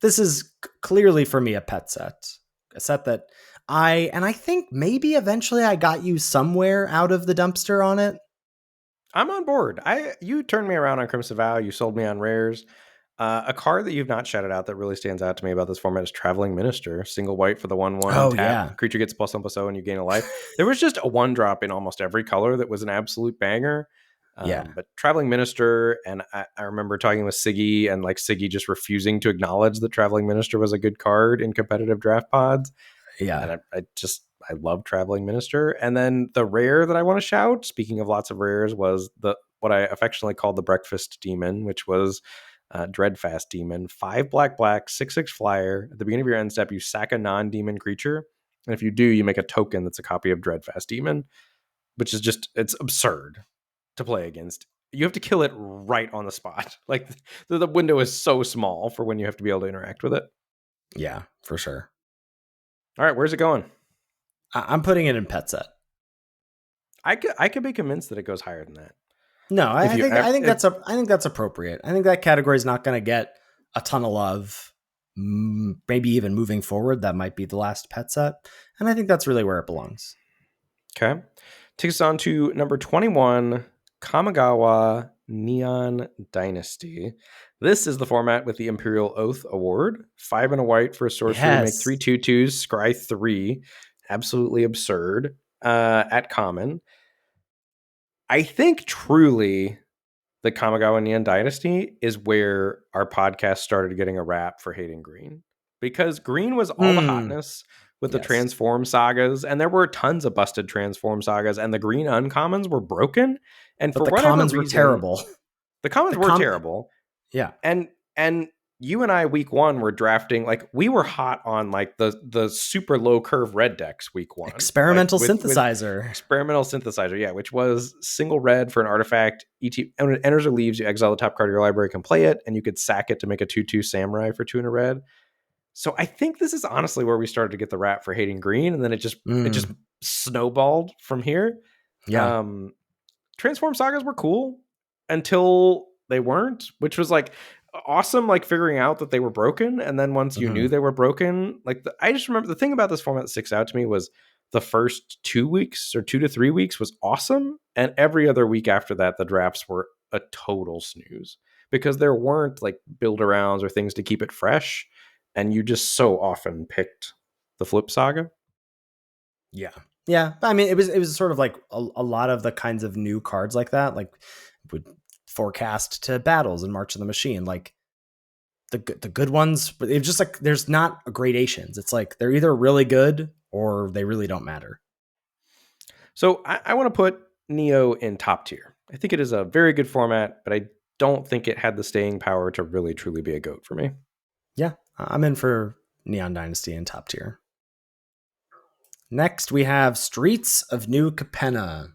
This is clearly for me a pet set, a set that I think maybe eventually I got you somewhere out of the dumpster on it. I'm on board. You turned me around on Crimson Vow. You sold me on rares. A card that you've not shouted out that really stands out to me about this format is Traveling Minister. Single white for the 1/1 Oh tap. yeah, Creature gets +1/+0 and you gain a life. There was just a 1-drop in almost every color that was an absolute banger. yeah, But Traveling Minister, and I remember talking with Siggy and like Siggy just refusing to acknowledge that Traveling Minister was a good card in competitive draft pods. yeah. And I love Traveling Minister. And then the rare that I want to shout, speaking of lots of rares, was the what I affectionately called the Breakfast Demon, which was Dreadfast Demon. 5 black black, 6/6 flyer. At the beginning of your end step, you sack a non-demon creature. And if you do, you make a token that's a copy of Dreadfast Demon, which is just, it's absurd to play against. You have to kill it right on the spot. Like the window is so small for when you have to be able to interact with it. Yeah, for sure. All right, where's it going? I'm putting it in pet set. I could be convinced that it goes higher than that. No, If you I think if, I think that's appropriate. I think that category is not going to get a ton of love. Maybe even moving forward, that might be the last pet set, and I think that's really where it belongs. Okay. Takes us on to number 21, Kamigawa Neon Dynasty. This is the format with the Imperial Oath Award. 5 and a white for a sorcery. Make Yes. 3 2/2s, scry 3. Absolutely absurd at common. I think truly the Kamigawa Neon Dynasty is where our podcast started getting a rap for hating green. Because green was all the hotness with the Yes. transform sagas, and there were tons of busted transform sagas, and the green uncommons were broken. And But for the whatever commons were reason, terrible. the commons The were com terrible. Yeah. And you and I week 1 were drafting, like we were hot on like the super low curve red decks week 1. Like Experimental with synthesizer. experimental synthesizer, yeah, which was single red for an artifact. When it enters or leaves, you exile the top card of your library, can play it, and you could sack it to make a 2/2 samurai for 2 and a red. So I think this is honestly where we started to get the rap for hating green, and then it just snowballed from here. Yeah. Um, Transform sagas were cool until they weren't, which was like awesome, like figuring out that they were broken. And then once you knew Mhm. they were broken, like I just remember the thing about this format that sticks out to me was the first 2 weeks or 2 to 3 weeks was awesome. And every other week after that, the drafts were a total snooze because there weren't like build arounds or things to keep it fresh. And you just so often picked the Flip Saga. Yeah. Yeah. I mean, it was sort of like a lot of the kinds of new cards like that, like would forecast to battles and March of the Machine. Like the good ones, but it's just like there's not gradations. It's like they're either really good or they really don't matter. So I want to put Neo in top tier. I think it is a very good format, but I don't think it had the staying power to really truly be a GOAT for me. Yeah. I'm in for Neon Dynasty in top tier. Next, we have Streets of New Capenna.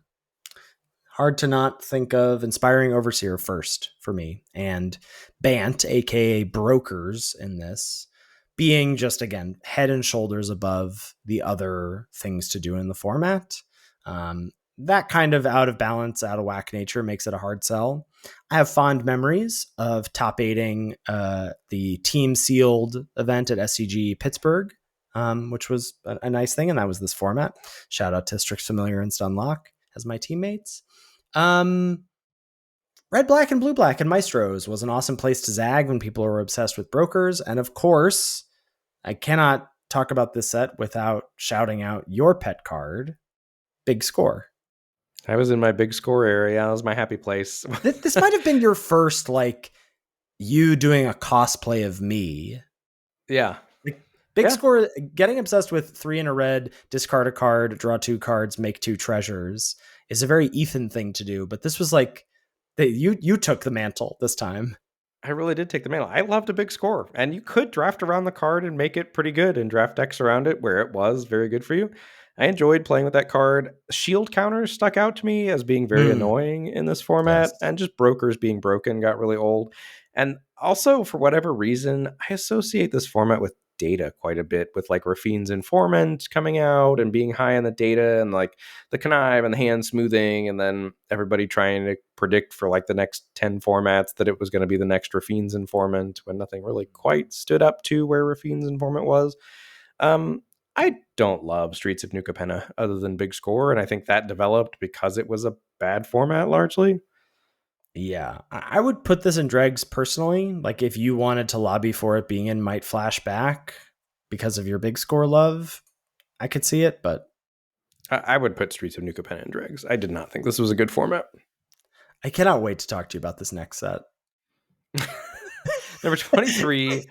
Hard to not think of Inspiring Overseer first for me, and Bant, aka Brokers, in this being just again head and shoulders above the other things to do in the format. That kind of out of balance, out of whack nature makes it a hard sell. I have fond memories of top eighting the Team Sealed event at SCG Pittsburgh, which was a nice thing, and that was this format. Shout out to Strix Familiar and Stunlock as my teammates. Um, Red, Black, and Blue, Black and Maestros was an awesome place to zag when people are obsessed with brokers. And of course, I cannot talk about this set without shouting out your pet card, Big Score. I was in my big score area. That was my happy place. This might have been your first, like, you doing a cosplay of me. Yeah. Like, Big Yeah. Score, getting obsessed with 3 in a red, discard a card, draw 2 cards, make 2 treasures is a very Ethan thing to do. But this was like, you took the mantle this time. I really did take the mantle. I loved a big score, and you could draft around the card and make it pretty good and draft decks around it where it was very good for you. I enjoyed playing with that card. Shield counters stuck out to me as being very annoying in this format, Yes. and just brokers being broken got really old. And also, for whatever reason, I associate this format with data quite a bit, with like Rafine's Informant coming out and being high in the data, and like the connive and the hand smoothing, and then everybody trying to predict for like the next 10 formats that it was going to be the next Rafine's Informant when nothing really quite stood up to where Rafine's Informant was. I don't love Streets of New Capenna other than Big Score, and I think that developed because it was a bad format largely. Yeah, I would put this in dregs personally. Like if you wanted to lobby for it being in might flashback because of your big score love, I could see it, but I would put Streets of New Capenna in dregs. I did not think this was a good format. I cannot wait to talk to you about this next set. Number 23,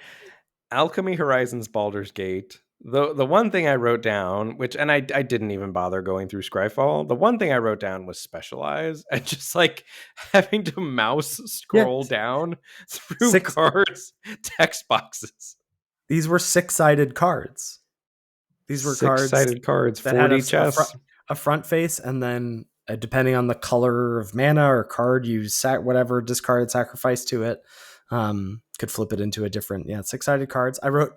Alchemy Horizons Baldur's Gate. The one thing I wrote down, which, and I didn't even bother going through Scryfall, the one thing I wrote down was Specialize, and just like having to mouse Yeah, scroll down through six. cards, text boxes. These were six-sided cards. These were cards Six-sided cards, that had 4D chess. a front face, and then depending on the color of mana or card you whatever discarded sacrifice to it, could flip it into a different 6-sided cards. I wrote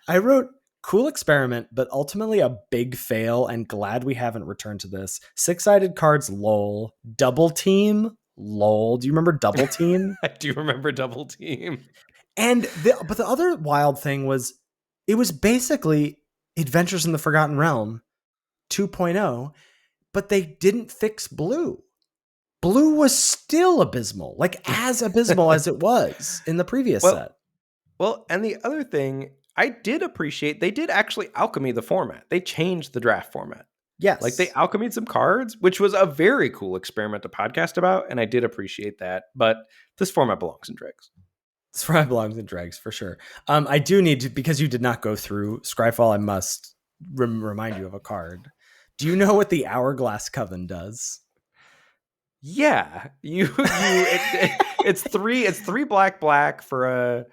I wrote cool experiment, but ultimately a big fail, and glad we haven't returned to this. 6-sided cards, lol. Double team, lol. Do you remember double team? I do remember Double Team. And but the other wild thing was it was basically Adventures in the Forgotten Realm 2.0, but they didn't fix blue. Blue was still abysmal, like as abysmal as it was in the previous set. Well, and the other thing I did appreciate, they did actually alchemy the format. They changed the draft format. Yes. Like they alchemied some cards, which was a very cool experiment to podcast about, and I did appreciate that. But this format belongs in dregs. This format belongs in dregs for sure. I do need to, because you did not go through Scryfall, I must remind you of a card. Do you know what the Hourglass Coven does? Yeah, it's three black for a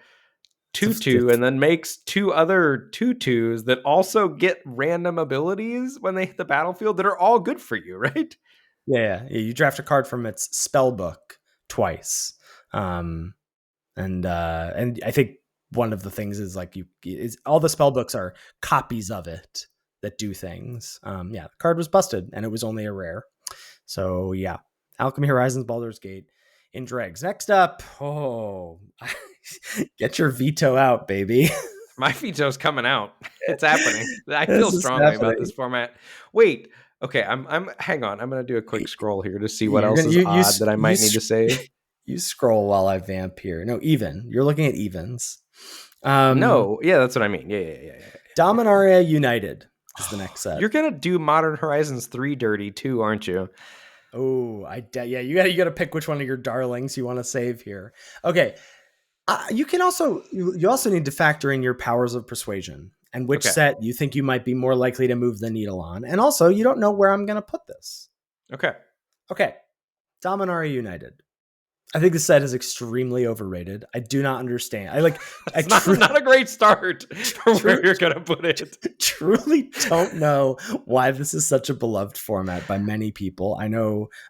2/2, and then makes two other 2/2s that also get random abilities when they hit the battlefield that are all good for you, right? Yeah. You draft a card from its spell book twice, and I think one of the things is like all the spell books are copies of it that do things. The card was busted, and it was only a rare. So yeah, Alchemy Horizons Baldur's Gate in dregs. Next up, get your veto out, baby. My veto's coming out. It's happening. I feel strongly about this format. Wait, okay, I'm hang on. I'm gonna do a quick scroll here to see what else is odd that I might need to save. You scroll while I vamp here. No, even. You're looking at evens. No, yeah, that's what I mean. Yeah. Dominaria United is the next set. You're gonna do Modern Horizons 3 dirty too, aren't you? Oh, you got to pick which one of your darlings you want to save here. Okay, you can also you also need to factor in your powers of persuasion and which set you think you might be more likely to move the needle on, and also you don't know where I'm going to put this. Okay, Dominaria United. I think the set is extremely overrated. I do not understand. It's not a great start for where you're going to put it. Truly don't know why this is such a beloved format by many people.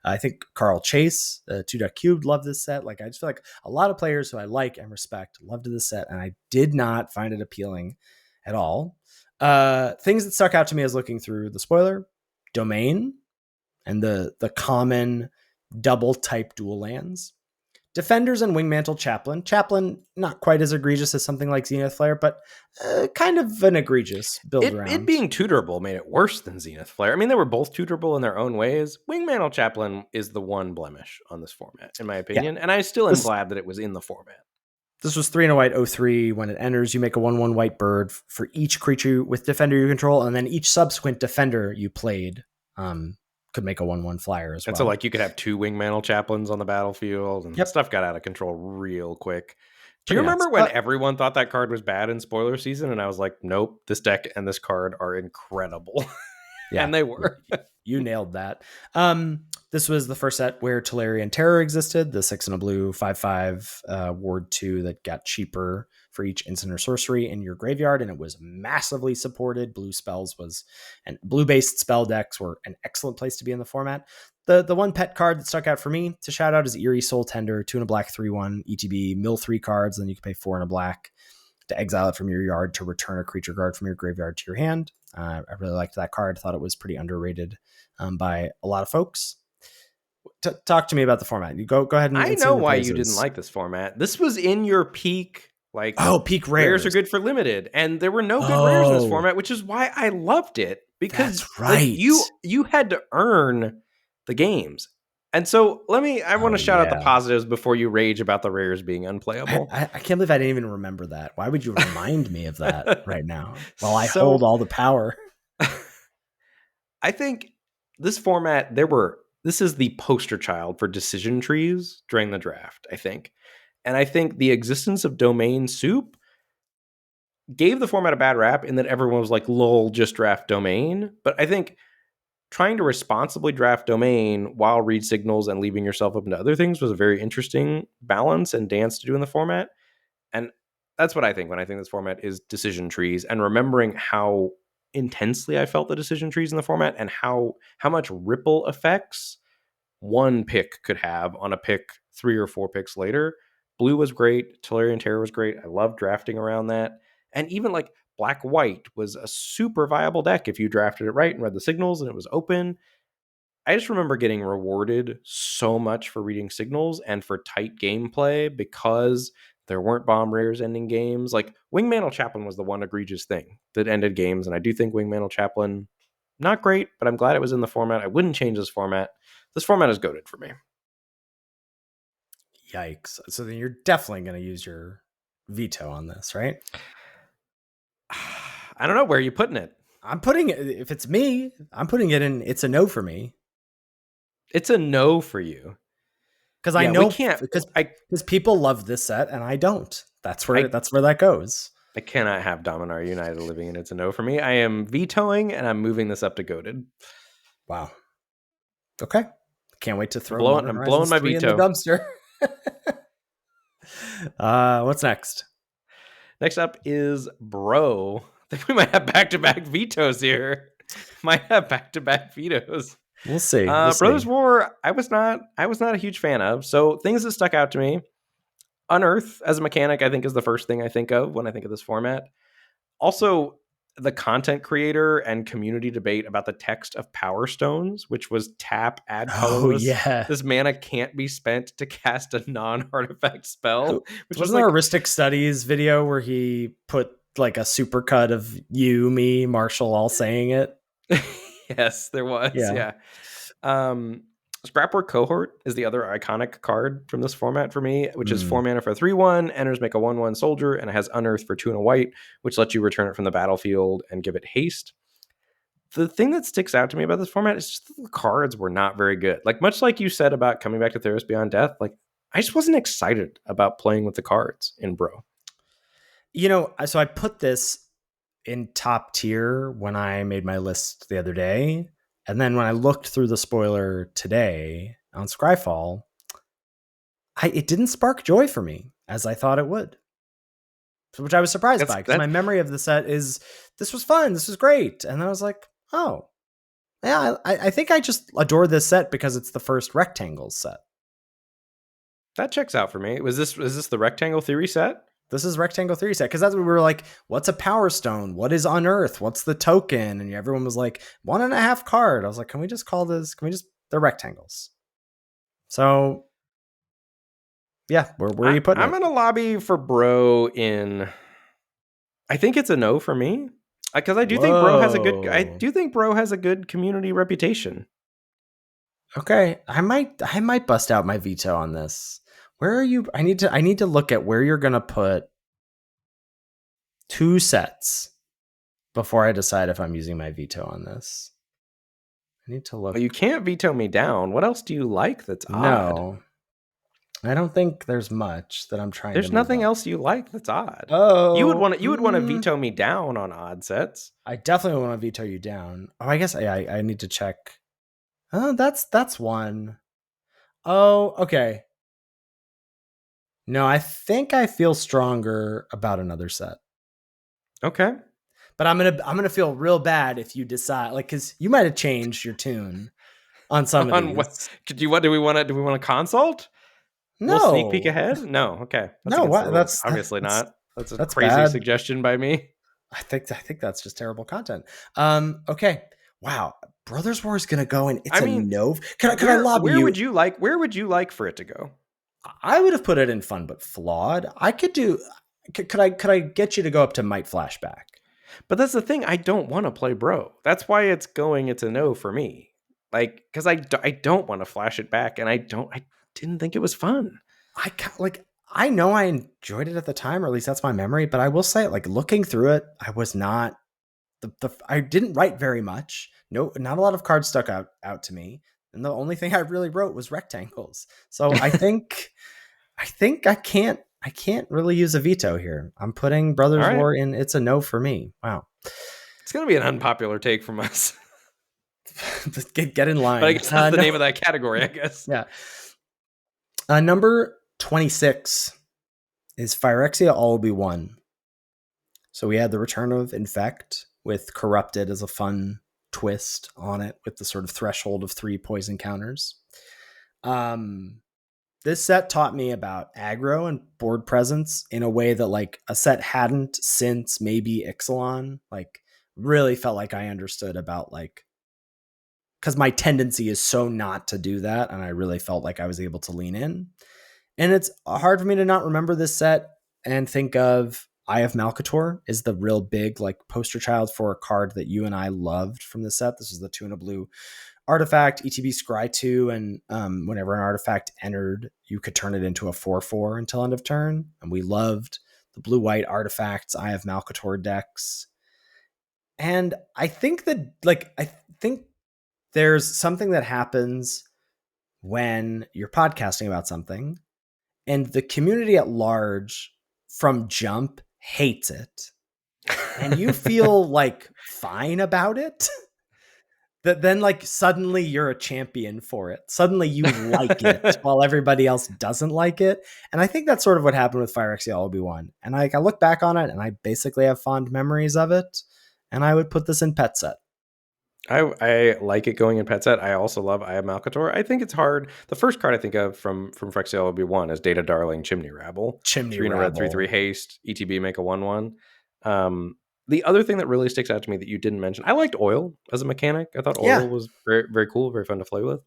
I think Carl Chase, 2.cubed, loved this set. Like, I just feel like a lot of players who I like and respect loved this set, and I did not find it appealing at all. Things that stuck out to me as looking through the spoiler: Domain and the common double type dual lands. Defenders and Wingmantle Chaplain. Chaplain, not quite as egregious as something like Zenith Flare, but kind of an egregious build round. It being tutorable made it worse than Zenith Flare. I mean, they were both tutorable in their own ways. Wingmantle Chaplain is the one blemish on this format, in my opinion, and I still am glad that it was in the format. This was 3 and a white 03. When it enters, you make a 1/1 white bird for each creature with defender you control, and then each subsequent defender you played could make a 1/1 flyer as well. And so like you could have 2 Wingmantle Chaplains on the battlefield, and stuff got out of control real quick. Do you remember when everyone thought that card was bad in spoiler season? And I was like, nope, this deck and this card are incredible. Yeah, and they were. You nailed that. This was the first set where Tolarian Terror existed, the 6 and a blue 5/5 ward 2 that got cheaper for each instant or sorcery in your graveyard, and it was massively supported. Blue-based spell decks were an excellent place to be in the format. The one pet card that stuck out for me to shout out is Eerie Soul Tender, 2 and a black 3/1 ETB, mill 3 cards, then you can pay 4 and a black to exile it from your yard to return a creature card from your graveyard to your hand. I really liked that card. Thought it was pretty underrated by a lot of folks. Talk to me about the format. You go ahead and I know why you didn't like this format. This was in your peak, peak rares are good for limited, and there were no good rares in this format, which is why I loved it, because that's right. You had to earn the games. And so I want Oh to shout out the yeah. positives before you rage about the rares being unplayable. I can't believe I didn't even remember that. Why would you remind me of that right now while I hold So all the power? I think this format, this is the poster child for decision trees during the draft, I think. And I think the existence of domain soup gave the format a bad rap in that everyone was like, lol, just draft domain. But I think trying to responsibly draft domain while read signals and leaving yourself open to other things was a very interesting balance and dance to do in the format. And that's what I think when I think this format is decision trees, and remembering how intensely I felt the decision trees in the format and how much ripple effects one pick could have on a pick 3 or 4 picks later. Blue was great. Tolarian Terror was great. I love drafting around that. And even like Black White was a super viable deck if you drafted it right and read the signals and it was open. I just remember getting rewarded so much for reading signals and for tight gameplay because there weren't bomb rares ending games. Like Wingmantle Chaplain was the one egregious thing that ended games, and I do think Wingmantle Chaplain not great, but I'm glad it was in the format. I wouldn't change this format. This format is goated for me. Yikes. So then you're definitely going to use your veto on this, right? I don't know, where are you putting it? I'm putting it, if it's me, I'm putting it in, it's a no for me. It's a no for you. Because I Yeah, we know, can't. because people love this set and I don't. That's where I that goes. I cannot have Dominar United living in. It's a no for me. I am vetoing and I'm moving this up to goated. Wow. Okay. Can't wait to I'm throw blowing. Modern I'm blowing Horizons my 3 in the veto. dumpster. What's next? Next up is Bro. I think we might have back-to-back vetoes here. Might have back-to-back vetoes. We'll see. Brothers War, I was not a huge fan of. So things that stuck out to me: Unearth as a mechanic, I think, is the first thing I think of when I think of this format. Also, the content creator and community debate about the text of Power Stones, which was tap, add Oh colorless. yeah. This mana can't be spent to cast a non-artifact spell, which was Wasn't like, there a Ristic Studies video where he put like a supercut of you, me, Marshall all saying it? yes, there was. Yeah. Yeah. Scrapwork Cohort is the other iconic card from this format for me, which is 4 mana for a 3/1, enters, make a 1/1 soldier, and it has Unearth for 2 and a white, which lets you return it from the battlefield and give it haste. The thing that sticks out to me about this format is just that the cards were not very good. Like, much like you said about coming back to Theros Beyond Death, like, I just wasn't excited about playing with the cards in Bro. So I put this in top tier when I made my list the other day. And then when I looked through the spoiler today on Scryfall, it didn't spark joy for me as I thought it would. Which I was surprised by, because my memory of the set is, this was fun, this was great. And I was like, oh, yeah, I think I just adore this set because it's the first Rectangles set. That checks out for me. Is this the Rectangle Theory set? This is Rectangle Theory set, because that's what we were like, what's a Power Stone? What is Unearth? What's the token? And everyone was like, 1.5 card. I was like, they're rectangles. So, yeah, where are you putting it? I'm going to lobby for Bro in, I think it's a no for me. Because I do think Bro has a good community reputation. Okay, I might bust out my veto on this. Where are you? I need to look at where you're gonna put 2 sets before I decide if I'm using my veto on this. I need to look. Well, you can't veto me down. What else do you like that's odd? No, I don't think there's much that I'm trying. There's nothing else you like that's odd. Oh, you would want to veto me down on odd sets. I definitely want to veto you down. Oh, I guess I need to check. Oh, that's one. Oh, okay. No, I think I feel stronger about another set. Okay. But I'm gonna feel real bad if you decide, like, because you might have changed your tune on some of these. What, do we want to consult? No, we'll sneak peek ahead. No, okay. That's obviously not. That's a crazy bad suggestion by me. I think that's just terrible content. Okay. Wow. Brothers War is gonna go and it's no. Could I lobby you? Where would you like for it to go? I would have put it in Fun but Flawed. I could do. Could I get you to go up to Might Flashback? But that's the thing. I don't want to play Bro. That's why it's a no for me. Like, because I don't want to flash it back, and I didn't think it was fun. I know I enjoyed it at the time, or at least that's my memory, but I will say, like, looking through it, I was not I didn't write very much. No, not a lot of cards stuck out to me. And the only thing I really wrote was rectangles. So I can't really use a veto here. I'm putting All Brothers right, War in. It's a no for me. Wow. it's gonna be an unpopular take from us, get in but I line. guess that's the No. name of that category, I guess. Yeah. Number 26 is Phyrexia All Will Be One. So we had the return of Infect with Corrupted as a fun twist on it with the sort of threshold of 3 poison counters. This set taught me about aggro and board presence in a way that like a set hadn't since maybe Ixalan. Like really felt like I understood about like, because my tendency is so not to do that, and I really felt like I was able to lean in. And it's hard for me to not remember this set and think of Eye of Malcator is the real big like poster child for a card that you and I loved from the set. This is the 2 and a blue artifact, ETB Scry 2, and whenever an artifact entered, you could turn it into a 4/4 until end of turn. And we loved the blue-white artifacts, Eye of Malcator decks. And I think there's something that happens when you're podcasting about something and the community at large from jump hates it. And you feel like fine about it. That then like suddenly you're a champion for it. Suddenly you like it while everybody else doesn't like it. And I think that's sort of what happened with Phyrexia Obi-Wan. And I look back on it and I basically have fond memories of it. And I would put this in pet set. I like it going in pet set. I also love Eye of Malcator. I think it's hard. The first card I think of from Phyrexia will be one is Data Darling Chimney Rabble. Chimney 3 in a red, Rabble. 3/3 haste, ETB make a 1/1. The other thing that really sticks out to me that you didn't mention, I liked Oil as a mechanic. I thought Yeah. Oil was very, very cool, very fun to play with.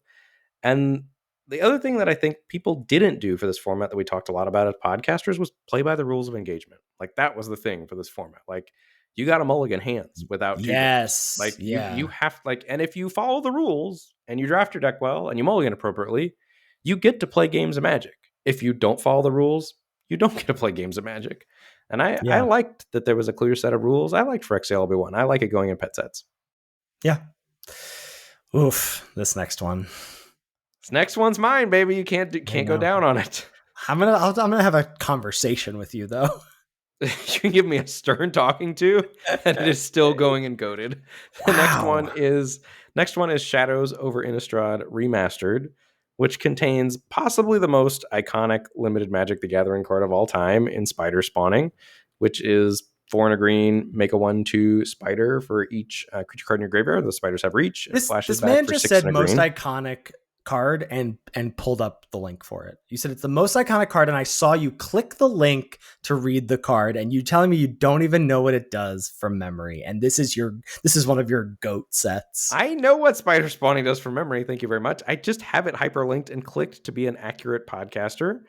And the other thing that I think people didn't do for this format that we talked a lot about as podcasters was play by the rules of engagement. Like that was the thing for this format. Like you got a mulligan hands without 2 games. Yes. Like Yeah. you have like, and if you follow the rules and you draft your deck well and you mulligan appropriately, you get to play games of Magic. If you don't follow the rules, you don't get to play games of Magic. And I liked that there was a clear set of rules. I liked Phyrexia LB1. I like it going in pet sets. Yeah. Oof. This next one. This next one's mine, baby. You can't go down on it. I'm gonna have a conversation with you though. You can give me a stern talking to, and it is still going and goated. The next one is Shadows over Innistrad Remastered, which contains possibly the most iconic limited Magic the Gathering card of all time in Spider Spawning, which is 4 and a green, make a 1/2 spider for each creature card in your graveyard. The spiders have reach. And This man just said most iconic card and pulled up the link for it. You said it's the most iconic card, and I saw you click the link to read the card, and you telling me you don't even know what it does from memory. And this is one of your GOAT sets. I know what Spider Spawning does from memory. Thank you very much. I just have it hyperlinked and clicked to be an accurate podcaster.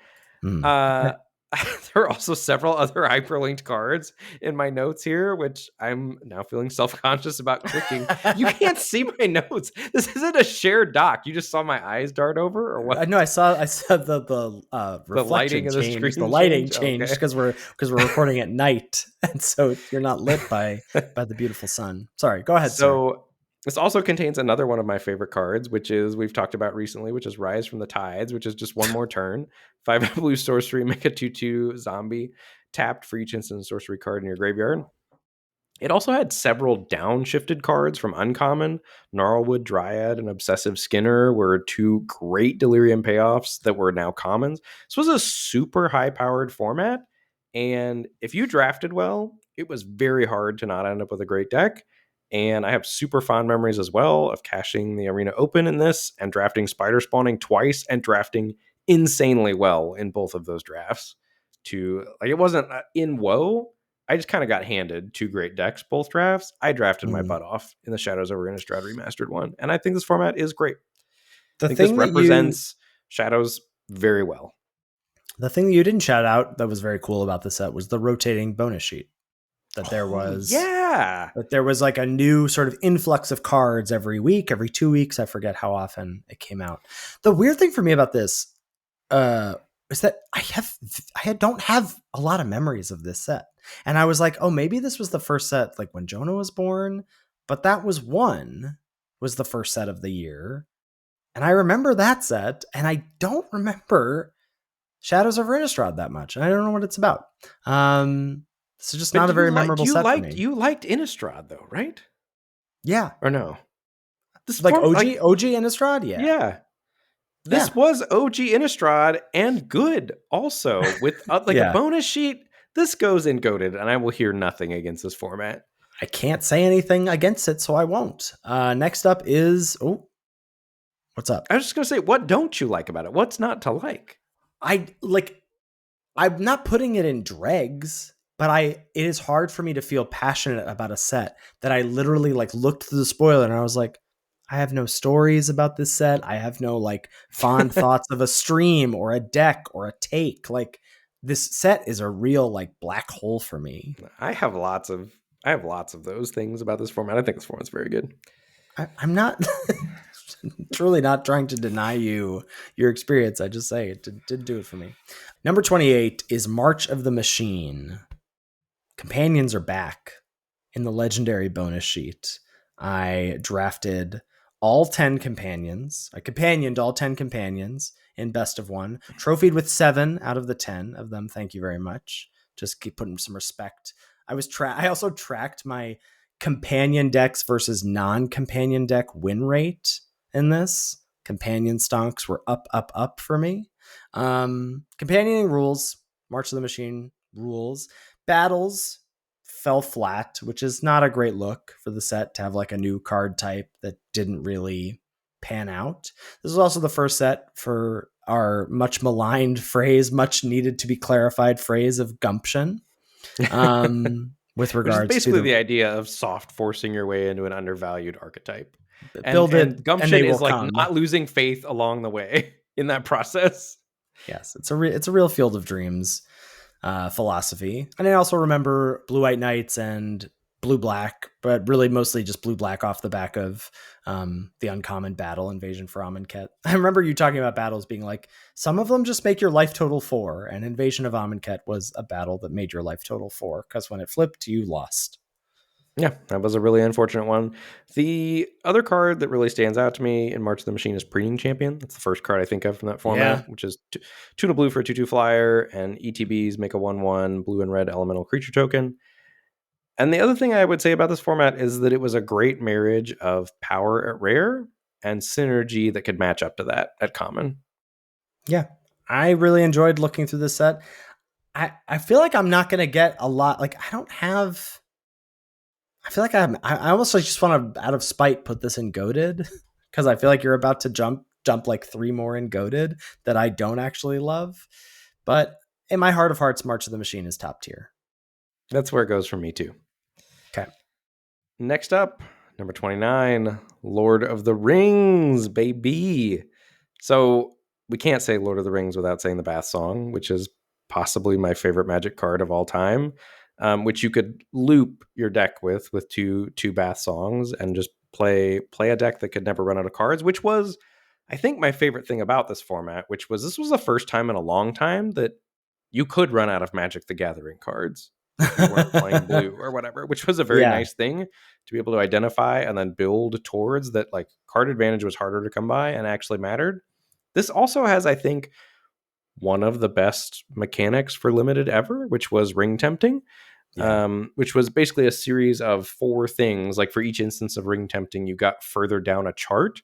There are also several other hyperlinked cards in my notes here, which I'm now feeling self-conscious about clicking. You can't see my notes. This isn't a shared doc. You just saw my eyes dart over, or what? No, I saw the lighting of the screen. The lighting changed because we're recording at night, and so you're not lit by the beautiful sun. Sorry, go ahead. So this also contains another one of my favorite cards, which is we've talked about recently, which is Rise from the Tides, which is just one more turn. 5 blue sorcery, make a 2/2 zombie, tapped for each instant sorcery card in your graveyard. It also had several downshifted cards from Uncommon. Gnarlwood Dryad and Obsessive Skinner were 2 great Delirium payoffs that were now commons. This was a super high-powered format, and if you drafted well, it was very hard to not end up with a great deck. And I have super fond memories as well of cashing the Arena Open in this and drafting Spider Spawning twice and drafting insanely well in both of those drafts. It wasn't in woe. I just kind of got handed 2 great decks both drafts. I drafted my butt off in the Shadows over Innistrad Remastered one, and I think this format is great. I think this represents Shadows very well. The thing that you didn't shout out that was very cool about the set was the rotating bonus sheet. that there Oh was yeah. like a new sort of influx of cards every week, every 2 weeks. I forget how often it came out. The weird thing for me about this uh, is that don't have a lot of memories of this set. And I was like, oh, maybe this was the first set like when Jonah was born, but that was the first set of the year. And I remember that set, and I don't remember Shadows over Innistrad that much. And I don't know what it's about. It's just But not a very do memorable you set for liked me. Innistrad though, right? Yeah. Or no? This Like form OG Innistrad? Yeah. yeah. Yeah. This was OG Innistrad and good also with like a Yeah. bonus sheet. This goes in goated, and I will hear nothing against this format. I can't say anything against it, so I won't. Next up is what's up? I was just gonna say, what don't you like about it? What's not to like? I like I'm not putting it in dregs, but it is hard for me to feel passionate about a set that I literally like looked through the spoiler and I was like, I have no stories about this set. I have no like fond thoughts of a stream or a deck or a take. Like this set is a real like black hole for me. I have lots of those things about this format. I think this format's very good. I'm not truly not trying to deny you your experience. I just say it did do it for me. Number 28 is March of the Machine. Companions are back in the legendary bonus sheet. I drafted all 10 companions. I companioned all 10 companions in best of one, trophied with 7 out of the 10 of them. Thank you very much. Just keep putting some respect. I also tracked my companion decks versus non-companion deck win rate in this. Companion stonks were up for me. Companioning rules, March of the Machine rules. Battles fell flat, which is not a great look for the set to have like a new card type that didn't really pan out. This is also the first set for our much maligned phrase, much needed to be clarified phrase of gumption. With Which is regards to basically the idea of soft forcing your way into an undervalued archetype. And build it and they gumption will is like come. not losing faith along the way in that process. Yes, it's a real Field of Dreams philosophy. And I also remember Blue White Knights and Blue Black, but really mostly just Blue Black off the back of the Uncommon Battle Invasion for Amonkhet. I remember you talking about battles being like, some of them just make your life total 4, and Invasion of Amonkhet was a battle that made your life total 4, because when it flipped, you lost. Yeah, that was a really unfortunate one. The other card that really stands out to me in March of the Machine is Preening Champion. That's the first card I think of from that format, which is 2 to blue for a 2/2 flyer, and ETBs make a 1/1 blue and red elemental creature token. And the other thing I would say about this format is that it was a great marriage of power at rare and synergy that could match up to that at common. Yeah, I really enjoyed looking through this set. I feel like I'm not going to get a lot. Like, I feel like I almost like just want to, out of spite, put this in goated because I feel like you're about to jump like 3 more in goated that I don't actually love. But in my heart of hearts, March of the Machine is top tier. That's where it goes for me too. Okay. Next up, number 29, Lord of the Rings, baby. So we can't say Lord of the Rings without saying the Bath Song, which is possibly my favorite Magic card of all time, which you could loop your deck with two Bath Songs and just play a deck that could never run out of cards, which was, I think, my favorite thing about this format, which was this was the first time in a long time that you could run out of Magic the Gathering cards if you weren't playing blue or whatever, which was a very Yeah. nice thing to be able to identify and then build towards. That like card advantage was harder to come by and actually mattered. This also has, I think, one of the best mechanics for limited ever, which was ring tempting, which was basically a series of 4 things. Like for each instance of ring tempting, you got further down a chart.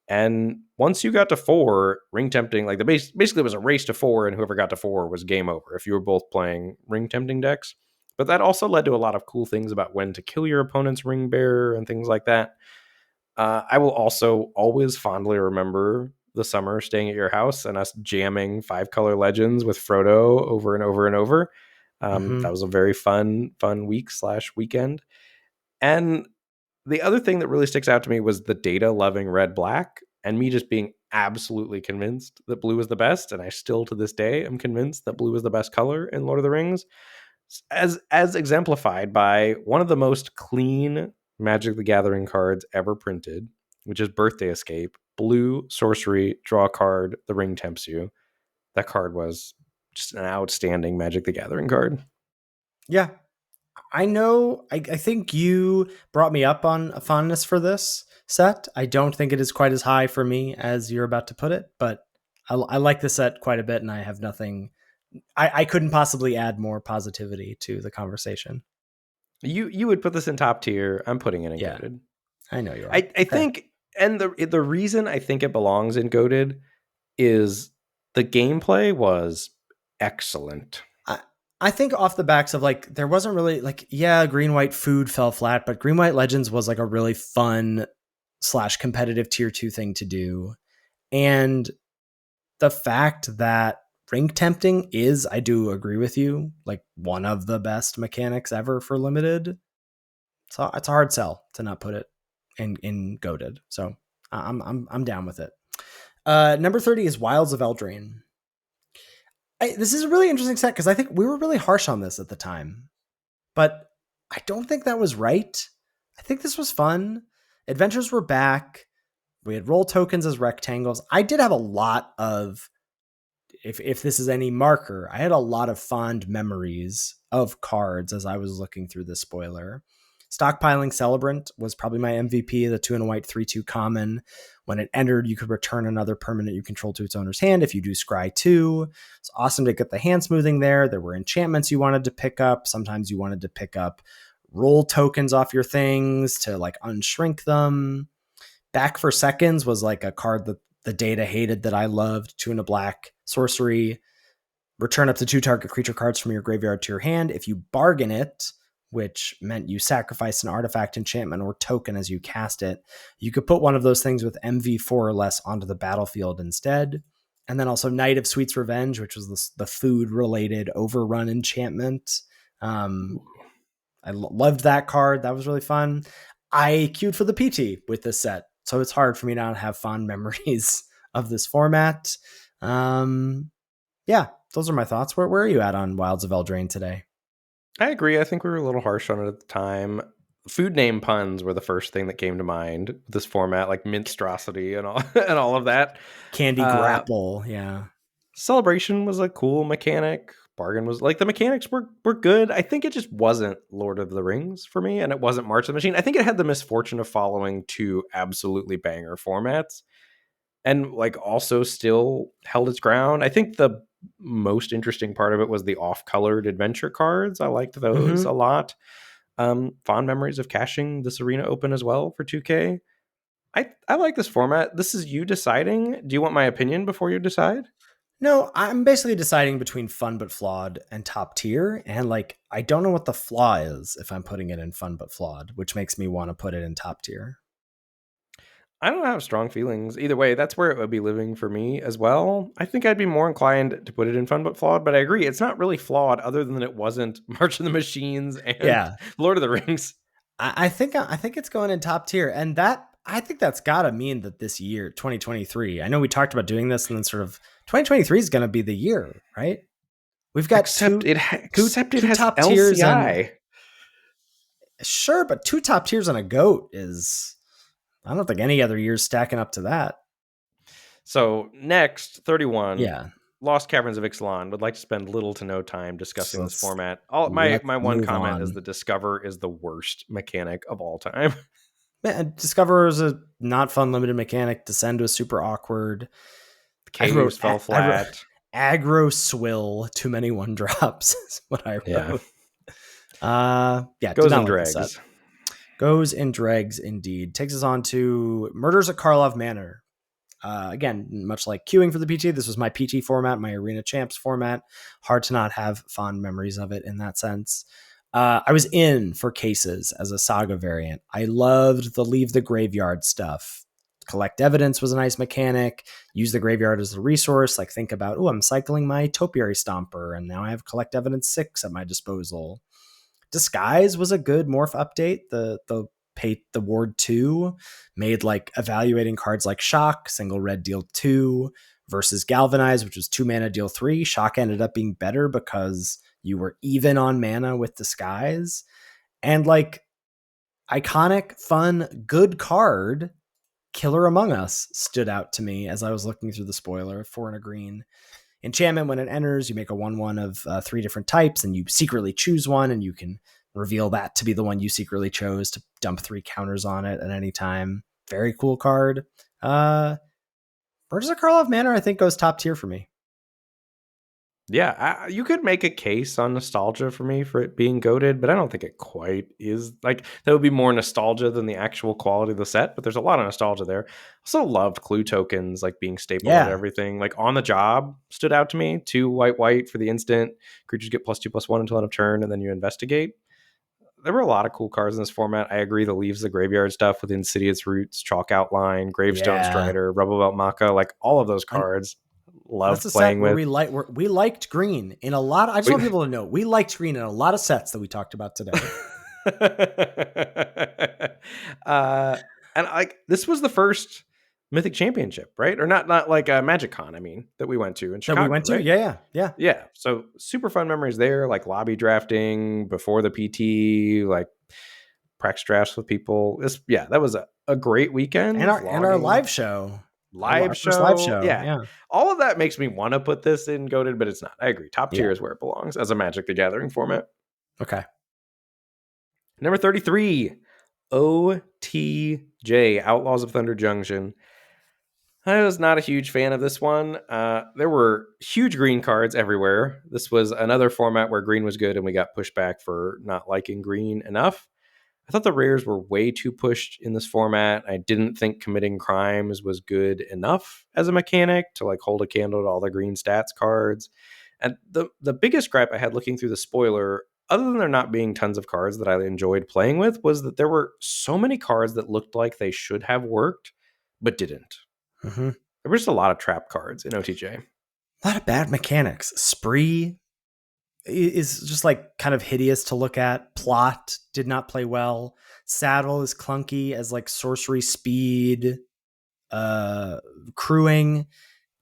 And once you got to 4, ring tempting, like basically it was a race to 4, and whoever got to 4 was game over if you were both playing ring tempting decks. But that also led to a lot of cool things about when to kill your opponent's ring bearer and things like that. I will also always fondly remember the summer staying at your house and us jamming 5-color legends with Frodo over and over and over. That was a very fun week/weekend. And the other thing that really sticks out to me was the data loving red black and me just being absolutely convinced that blue is the best. And I still to this day am convinced that blue is the best color in Lord of the Rings. as exemplified by one of the most clean Magic the Gathering cards ever printed, which is Birthday Escape. Blue sorcery, draw a card, the ring tempts you. That card was just an outstanding Magic the Gathering card. Yeah, I know. I think you brought me up on a fondness for this set. I don't think it is quite as high for me as you're about to put it, but I like the set quite a bit, and I have nothing. I couldn't possibly add more positivity to the conversation. You would put this in top tier. I'm putting it in Yeah, goaded. I know you are. I Okay. think, and the reason I think it belongs in goaded is the gameplay was excellent. I, I think off the backs of like, there wasn't really like, yeah, green white food fell flat, but green white legends was like a really fun slash competitive tier 2 thing to do. And the fact that ring tempting is, I do agree with you, like one of the best mechanics ever for limited. So it's a hard sell to not put it in goaded. So I'm down with it. Number 30 is Wilds of Eldraine. This is a really interesting set because I think we were really harsh on this at the time, but I don't think that was right. I think this was fun. Adventures were back. We had roll tokens as rectangles. I did have a lot of, if this is any marker, I had a lot of fond memories of cards as I was looking through the spoiler. Stockpiling Celebrant was probably my MVP, the 2 and a white 3/2 common. When it entered, you could return another permanent you control to its owner's hand if you do Scry 2. It's awesome to get the hand smoothing there. There were enchantments you wanted to pick up. Sometimes you wanted to pick up roll tokens off your things to like unshrink them. Back for Seconds was like a card that the data hated that I loved. 2 and a black sorcery. Return up to 2 target creature cards from your graveyard to your hand. If you bargain it, which meant you sacrifice an artifact, enchantment, or token as you cast it, you could put one of those things with MV4 or less onto the battlefield instead. And then also Knight of Sweet's Revenge, which was the food-related overrun enchantment. I loved that card. That was really fun. I queued for the PT with this set, so it's hard for me not to have fond memories of this format. Yeah, those are my thoughts. Where are you at on Wilds of Eldraine today? I agree. I think we were a little harsh on it at the time. Food name puns were the first thing that came to mind. This format, like minstrosity and all and all of that. Candy Grapple, yeah. Celebration was a cool mechanic. Bargain was like the mechanics were good. I think it just wasn't Lord of the Rings for me, and it wasn't March of the Machine. I think it had the misfortune of following 2 absolutely banger formats, and like also still held its ground. I think the most interesting part of it was the off-colored adventure cards. I liked those a lot. Fond memories of cashing this arena open as well for 2K. I like this format. This is you deciding. Do you want my opinion before you decide? No, I'm basically deciding between fun but flawed and top tier. And like, I don't know what the flaw is if I'm putting it in fun but flawed, which makes me want to put it in top tier. I don't have strong feelings. Either way, that's where it would be living for me as well. I think I'd be more inclined to put it in fun but flawed, but I agree. It's not really flawed other than it wasn't March of the Machines and Yeah. Lord of the Rings. I think it's going in top tier. And that, I think that's got to mean that this year, 2023, I know we talked about doing this and then sort of 2023 is going to be the year, right? We've got except it has top LCI. tiers and sure, but 2 top tiers on a goat is, I don't think any other year's stacking up to that. So next, 31. Yeah. Lost Caverns of Ixalan. Would like to spend little to no time discussing this format. Let's My one move comment on. is the Discover is the worst mechanic of all time. Man, Discover is a not fun limited mechanic. Descend was super awkward. The caves fell flat. Aggro swill, too many 1-drops is what I wrote. Yeah, goes in dregs. Goes in dregs indeed. Takes us on to Murders at Karlov Manor. Again, much like queuing for the PT, this was my PT format, my Arena Champs format. Hard to not have fond memories of it in that sense. I was in for cases as a Saga variant. I loved the leave the graveyard stuff. Collect evidence was a nice mechanic. Use the graveyard as a resource. Like think about, I'm cycling my Topiary Stomper, and now I have collect evidence 6 at my disposal. Disguise was a good morph update. The Ward 2 made like evaluating cards like Shock, single red deal 2, versus Galvanize, which was 2 mana deal 3. Shock ended up being better because You were even on mana with Disguise. And like iconic, fun, good card, Killer Among Us stood out to me as I was looking through the spoiler. 4 and a green. Enchantment, when it enters, you make a 1/1 of 3 different types, and you secretly choose one, and you can reveal that to be the one you secretly chose to dump 3 counters on it at any time. Very cool card. Birds of Karlov Manor, I think, goes top tier for me. Yeah, you could make a case on nostalgia for me for it being goated, but I don't think it quite is. Like, that would be more nostalgia than the actual quality of the set, but there's a lot of nostalgia there. Also loved clue tokens, like being staple at Yeah. everything. Like, On the Job stood out to me. 2 white for the instant. Creatures get +2/+1 until end of turn, and then you investigate. There were a lot of cool cards in this format. I agree, the Leaves the Graveyard stuff with Insidious Roots, Chalk Outline, Gravestone Yeah. Strider, Rubble Belt Maka, like all of those And cards that's loved a set playing where with. we liked green in a lot. I just want people to know we liked green in a lot of sets that we talked about today. uh, and like this was the first Mythic Championship, right? Or not like a Magic Con, I mean, that we went to in That we Chicago, went to? right? Yeah. Yeah. So super fun memories there, like lobby drafting before the PT, like practice drafts with people. That was a great And weekend. our Vlogging, live show. live Our first live show. show. Yeah. Yeah. All of that makes me want to put this in goated, but it's not. I agree. Top Yeah. tier is where it belongs as a Magic the Gathering format. Okay. Number 33, OTJ, Outlaws of Thunder Junction. I was not a huge fan of this one. There were huge green cards everywhere. This was another format where green was good and we got pushed back for not liking green enough. I thought the rares were way too pushed in this format. I didn't think committing crimes was good enough as a mechanic to like hold a candle to all the green stats cards. And the biggest gripe I had looking through the spoiler, other than there not being tons of cards that I enjoyed playing with, was that there were so many cards that looked like they should have worked, but didn't. Mm-hmm. There were just a lot of trap cards in OTJ. A lot of bad mechanics. Spree is just like kind of hideous to look at. Plot did not play well. Saddle is clunky as like sorcery speed, crewing, Well,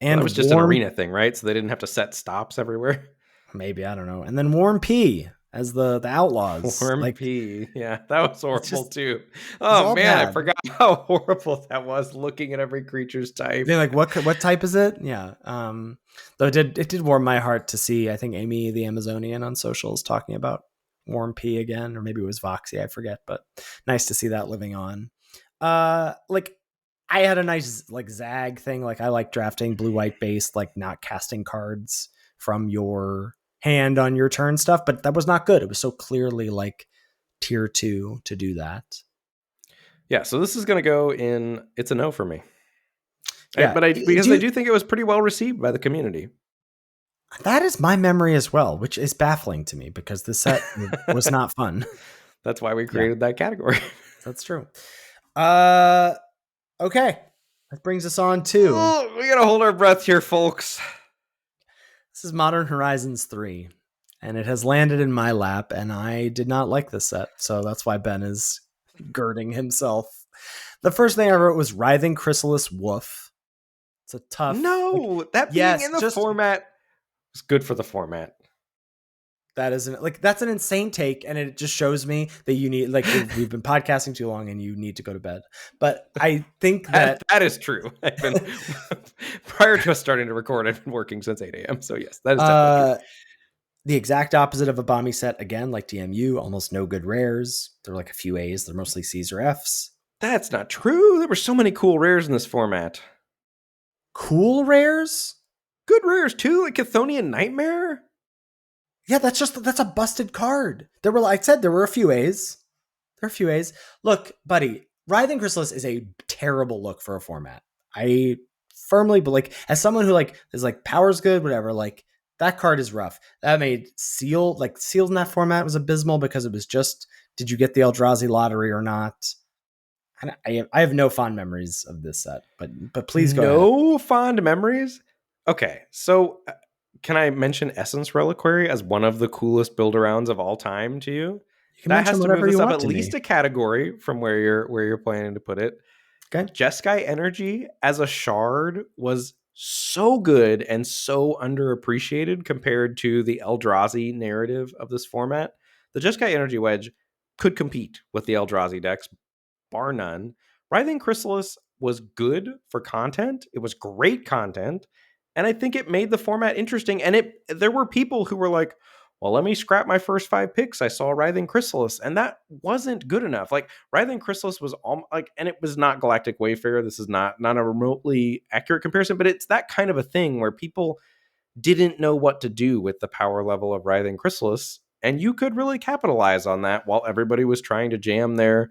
that and was just an warm. arena thing, right? So they didn't have to set stops everywhere. Maybe, I don't know. And then Warm P as the outlaws. Worm Like, P. Yeah, that was horrible too. it's Oh all man, I bad. forgot how horrible that was looking at every creature's type. They're like, what type is it? Yeah. Though it did warm my heart to see, I think Amy the Amazonian on socials talking about Warm P again, or maybe it was Voxy, I forget, but nice to see that living on. Like I had a nice like Zag thing. Like I like drafting blue white based, like not casting cards from your hand on your turn stuff, but that was not good. It was so clearly like tier 2 to do that. Yeah, so this is going to go in. It's a no for me. Yeah. Because I do think it was pretty well received by the community. That is my memory as well, which is baffling to me because the set was not fun. That's why we created that category. That's true. Okay. That brings us on to Oh, we gotta hold our breath here, folks. this is Modern Horizons 3. And it has landed in my lap, and I did not like this set. So that's why Ben is girding himself. The first thing I wrote was Writhing Chrysalis Woof. It's a tough. No, that being in the format is good for the format. That isn't like that's an insane take, and it just shows me that you need like we've been podcasting too long and you need to go to bed. But I think that is true. I've been prior to us starting to record, I've been working since 8 a.m. So yes, that is definitely true. The exact opposite of a Bomby set, again, like DMU, almost no good rares. They're like a few A's, they're mostly C's or F's. That's not true. There were so many cool rares in this format. Cool rares? Good rares too, like Chthonian Nightmare. Yeah, that's a busted card. There were, like I said, there were a few A's. There are a few A's. Look, buddy, Writhing Chrysalis is a terrible look for a format. I firmly, but like as someone who like is like power's good, whatever, like that card is rough. That made sealed in that format was abysmal because it was just, did you get the Eldrazi lottery or not? I have no fond memories of this set, but please go ahead. No fond memories? Okay, so can I mention Essence Reliquary as one of the coolest build-arounds of all time to you? That has to move this up at least a category from where you're planning to put it. Okay. Jeskai Energy as a shard was so good and so underappreciated compared to the Eldrazi narrative of this format. The Jeskai Energy Wedge could compete with the Eldrazi decks, bar none. Writhing Chrysalis was good for content. It was great content. And I think it made the format interesting. And there were people who were like, well, let me scrap my first 5 picks. I saw Writhing Chrysalis, and that wasn't good enough. Like Writhing Chrysalis was like, and it was not Galactic Wayfarer. This is not a remotely accurate comparison, but it's that kind of a thing where people didn't know what to do with the power level of Writhing Chrysalis, and you could really capitalize on that while everybody was trying to jam their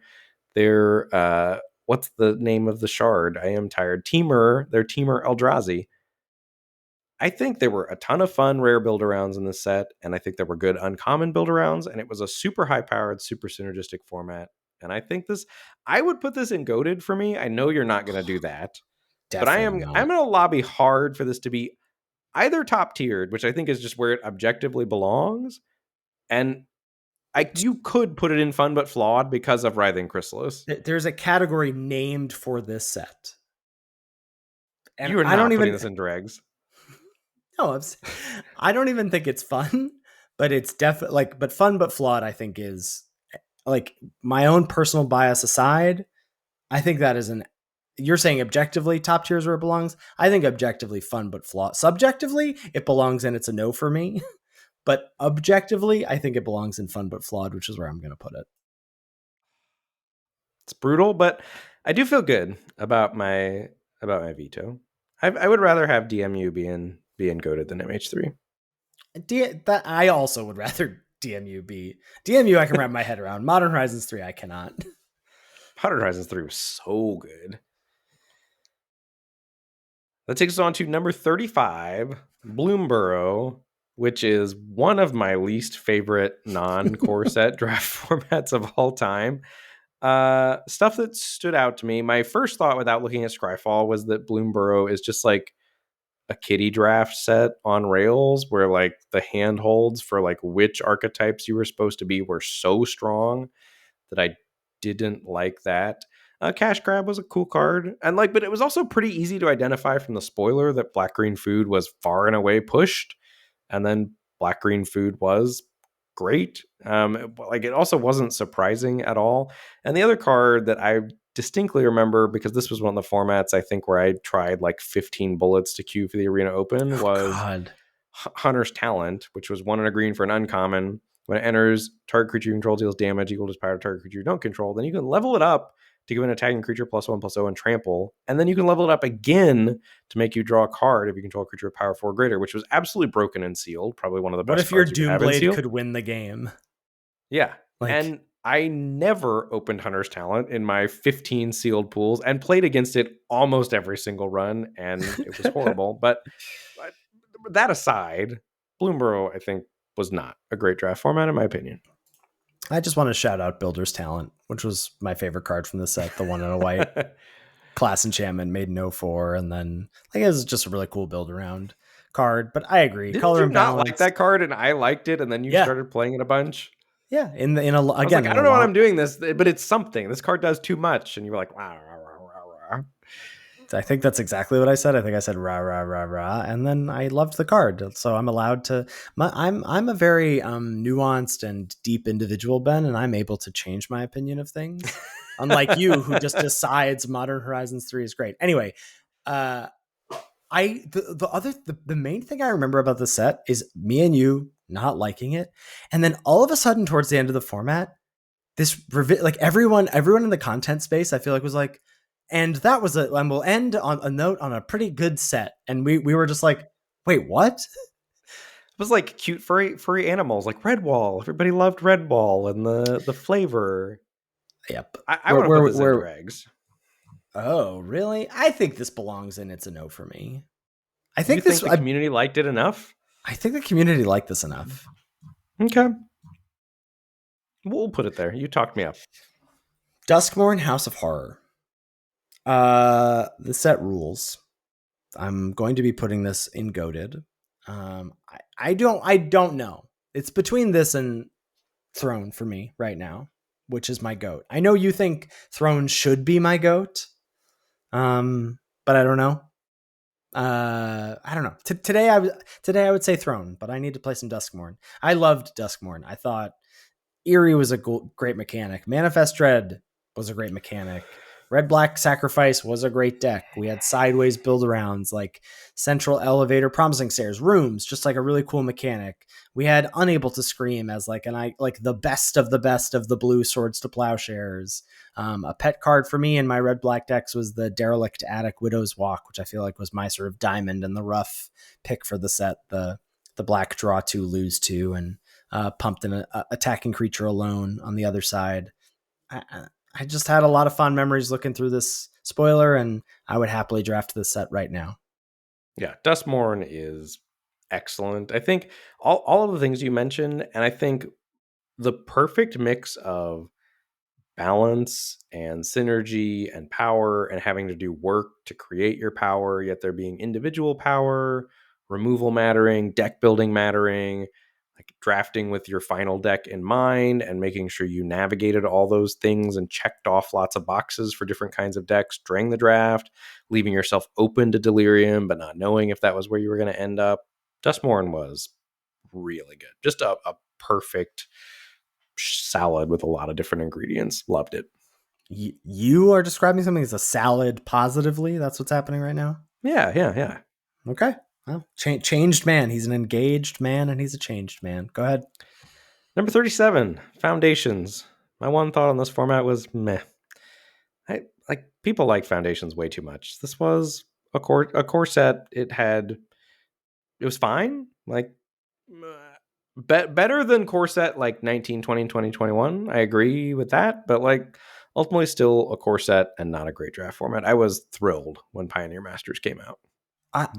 what's the name of the shard? I am tired. Their Teamer Eldrazi. I think there were a ton of fun rare build arounds in this set, and I think there were good uncommon build arounds, and it was a super high powered, super synergistic format. And I think I would put this in goated for me. I know you're not going to do that, but Definitely I'm not. going to lobby hard for this to be either top tiered, which I think is just where it objectively belongs, and you could put it in fun but flawed because of Writhing Chrysalis. There's a category named for this set. And You are I don't not putting even this in dregs. no, I don't even think it's fun, but it's definitely like, but fun but flawed, I think is like, my own personal bias aside, I think that is you're saying objectively top tiers where it belongs. I think objectively fun but flawed. Subjectively, it belongs and it's a no for me. But objectively, I think it belongs in fun but flawed, which is where I'm going to put it. It's brutal, but I do feel good about my veto. I would rather have DMU being goated than MH3. That I also would rather DMU be DMU. I can wrap my head around. Modern Horizons 3, I cannot. Modern Horizons 3 was so good. That takes us on to number 35, Bloomborough, which is one of my least favorite non-core set draft formats of all time. Stuff that stood out to me. My first thought without looking at Scryfall was that Bloomborough is just like a kiddie draft set on rails where like the handholds for like which archetypes you were supposed to be were so strong that I didn't like that. Cash Grab was a cool card, and like, but it was also pretty easy to identify from the spoiler that Black Green Food was far and away pushed, and then Black Green Food was great. Like it also wasn't surprising at all. And the other card that I distinctly remember, because this was one of the formats I think where I tried like 15 bullets to queue for the Arena Open, was God. Hunter's Talent, which was 1 and a green for an uncommon. When it enters, target creature you control deals damage equal to its power to target creature you don't control. Then you can level it up to give an attacking creature +1/+0 and trample. And then you can level it up again to make you draw a card if you control a creature of power 4 or greater, which was absolutely broken and sealed. Probably one of the What best if your cards you could have in Doomblade sealed. could win the game? Yeah. Like, And I never opened Hunter's Talent in my 15 sealed pools and played against it almost every single run, and it was horrible. But that aside, Bloomborough, I think, was not a great draft format, in my opinion. I just want to shout out Builder's Talent, which was my favorite card from the set. The one in a white class enchantment made no 4. And then like, it was just a really cool build around card. But I agree. Didn't Color you and not like balance. that card and I liked it, and then you Yeah. started playing it a bunch? Yeah. I was like, I don't know what I'm doing this, but it's something. This card does too much. And you were like, wow, rah, rah, rah, rah. I think that's exactly what I said. I think I said rah rah rah rah, and then I loved the card, so I'm allowed to. I'm a very nuanced and deep individual, Ben, and I'm able to change my opinion of things. Unlike you, who just decides Modern Horizons 3 is great. Anyway, the main thing I remember about the set is me and you not liking it, and then all of a sudden towards the end of the format, like everyone in the content space, I feel like was like. And that was and we'll end on a note on a pretty good set. And we were just like, wait, what? It was like cute furry animals, like Redwall. Everybody loved Redwall and the flavor. Yep. I want to put this in dregs. Oh, really? I think this belongs in It's a No for me. I think think the community liked it enough? I think the community liked this enough. Okay. We'll put it there. You talked me up. Duskmourn House of Horror. The set rules. I'm going to be putting this in goated. I don't know. It's between this and Throne for me right now, which is my goat. I know you think Throne should be my goat, but I don't know. I don't know. Today I would say Throne, but I need to play some Duskmourn. I loved Duskmourn. I thought Eerie was a great mechanic. Manifest Dread was a great mechanic. Red Black Sacrifice was a great deck. We had sideways build arounds like Central Elevator, Promising Stairs, Rooms, just like a really cool mechanic. We had Unable to Scream as like like the best of the blue Swords to Plowshares. A pet card for me in my red black decks was the Derelict Attic Widow's Walk, which I feel like was my sort of diamond in the rough pick for the set. The black draw two, lose two, and pumped an attacking creature alone on the other side. I just had a lot of fond memories looking through this spoiler, and I would happily draft this set right now. Yeah, Dustmorn is excellent. I think all of the things you mentioned, and I think the perfect mix of balance and synergy and power and having to do work to create your power, yet there being individual power, removal mattering, deck building mattering, like drafting with your final deck in mind and making sure you navigated all those things and checked off lots of boxes for different kinds of decks during the draft, leaving yourself open to Delirium, but not knowing if that was where you were going to end up. Dustmorn was really good. Just a perfect salad with a lot of different ingredients. Loved it. You are describing something as a salad positively. That's what's happening right now. Yeah. Okay. Well, changed man. He's an engaged man, and he's a changed man. Go ahead. Number 37, Foundations. My one thought on this format was meh. I like people like Foundations way too much. This was a core set. It was fine. Like better than core set like 19, 20, 20, 21. I agree with that, but like ultimately still a core set and not a great draft format. I was thrilled when Pioneer Masters came out.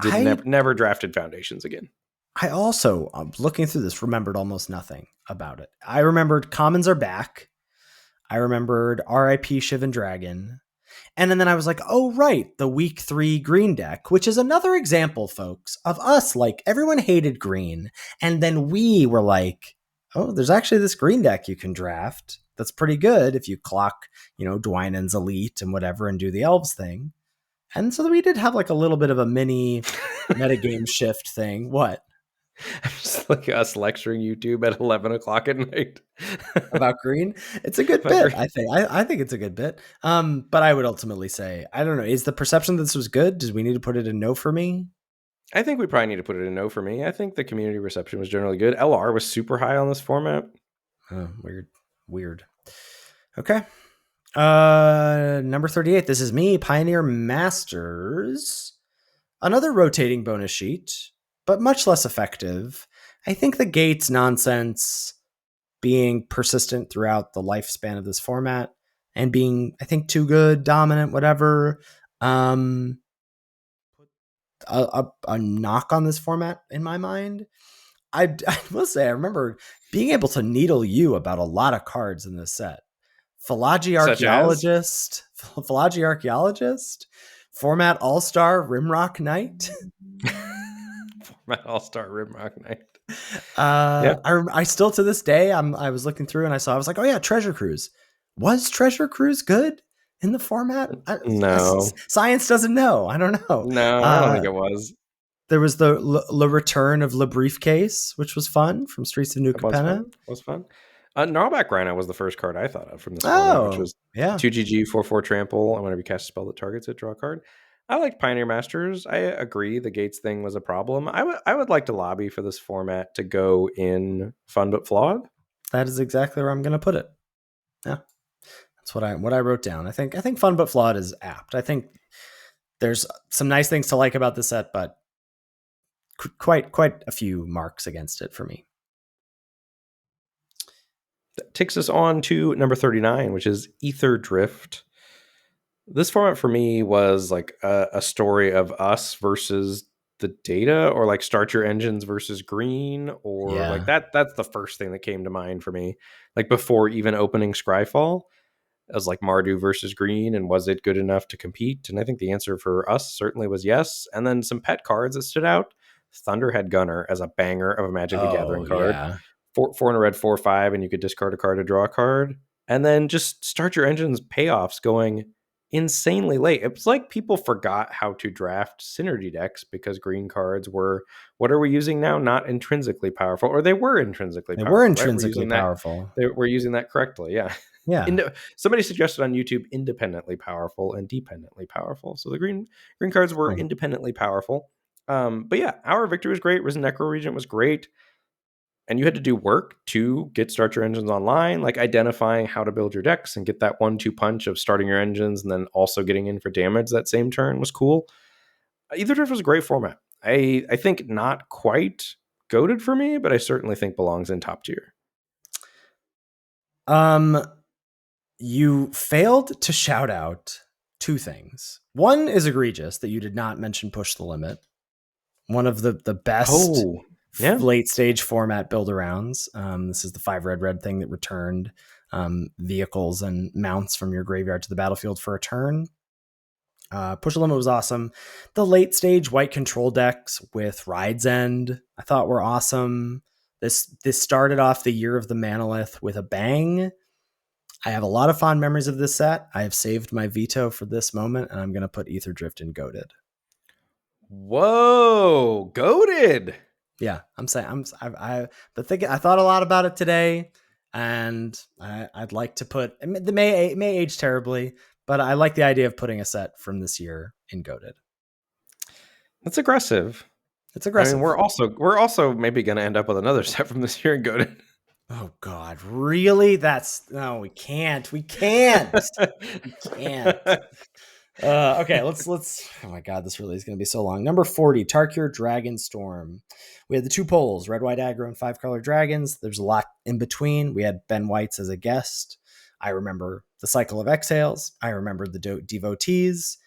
Did never drafted Foundations again. I also, looking through this, remembered almost nothing about it. I remembered Commons are back. I remembered R.I.P. Shivan Dragon. And then I was like, oh, right, the week 3 green deck, which is another example, folks, of us. Like, everyone hated green. And then we were like, oh, there's actually this green deck you can draft that's pretty good if you clock, Dwynen's Elite and whatever and do the elves thing. And so we did have like a little bit of a mini metagame shift thing. What? I'm just like us lecturing YouTube at 11 o'clock at night About green. It's a good bit. I think. I think it's a good bit. But I would ultimately say, I don't know. Is the perception that this was good? Did we need to put it in no for me? I think we probably need to put it in no for me. I think the community reception was generally good. LR was super high on this format. Oh, weird. Okay. Number 38. This is me, Pioneer Masters. Another rotating bonus sheet, but much less effective. I think the gates nonsense being persistent throughout the lifespan of this format and being, I think, too good, dominant, whatever. A knock on this format in my mind. I will say, I remember being able to needle you about a lot of cards in this set. Philology Archaeologist, Format All-Star Rimrock Knight. Format All-Star Rimrock Knight. I still to this day, I was looking through and I was like, oh yeah, Treasure Cruise. Was Treasure Cruise good in the format? No. Science doesn't know. I don't know. No, I don't think it was. There was the return of Le Briefcase, which was fun from Streets of New Capenna. Was fun. Gnarlback Rhino was the first card I thought of from this format, which was 2GG, 4/4 trample, and whenever you cast a spell that targets it, draw a card. I like Pioneer Masters. I agree the Gates thing was a problem. I would like to lobby for this format to go in Fun But Flawed. That is exactly where I'm going to put it. Yeah, that's what I wrote down. I think Fun But Flawed is apt. I think there's some nice things to like about the set, but quite a few marks against it for me. That takes us on to number 39, which is Ether Drift. This format for me was like a story of us versus the data, or like Start Your Engines versus Green, or like that's the first thing that came to mind for me. Like before even opening Scryfall, it was like Mardu versus Green, and was it good enough to compete? And I think the answer for us certainly was yes. And then some pet cards that stood out. Thunderhead Gunner as a banger of a Magic the Gathering card. Yeah. 4 in a red, 4/5, and you could discard a card to draw a card. And then just Start Your Engines payoffs going insanely late. It was like people forgot how to draft synergy decks because green cards were, what are we using now? Not intrinsically powerful, or they were intrinsically They were powerful, right? We're intrinsically using that. powerful. We're using that correctly. Yeah. Yeah. Somebody suggested on YouTube independently powerful and dependently powerful. So the green cards were Hmm. independently powerful. But yeah, Hour of Victory was great. Risen Necro Regent was great. And you had to do work to get start your engines online, like identifying how to build your decks and get that 1-2 punch of starting your engines and then also getting in for damage that same turn was cool. Either Drift was a great format. I think not quite goated for me, but I certainly think belongs in top tier. You failed to shout out two things. One is egregious that you did not mention Push the Limit, one of the best Oh, yeah. late stage format build arounds. This is the 5 red thing that returned vehicles and mounts from your graveyard to the battlefield for a turn. Push the Limit was awesome. The late stage white control decks with Ride's End I thought were awesome. This started off the year of the Manolith with a bang. I have a lot of fond memories of this set. I have saved my veto for this moment, and I'm going to put Ether Drift in goated. Whoa, goated. Yeah, I'm saying I thought a lot about it today, and I'd like to put the may age terribly, but I like the idea of putting a set from this year in goated. That's aggressive. It's I aggressive. mean, we're also maybe going to end up with another set from this year in goated. Oh God, really? No, we can't. We can't. We can't. Okay, let's. Oh my God, this really is going to be so long. Number 40, Tarkir Dragonstorm. We had the two polls, red, white aggro, and 5-color dragons. There's a lot in between. We had Ben Whites as a guest. I remember the Cycle of Exhales. I remember the Devotees.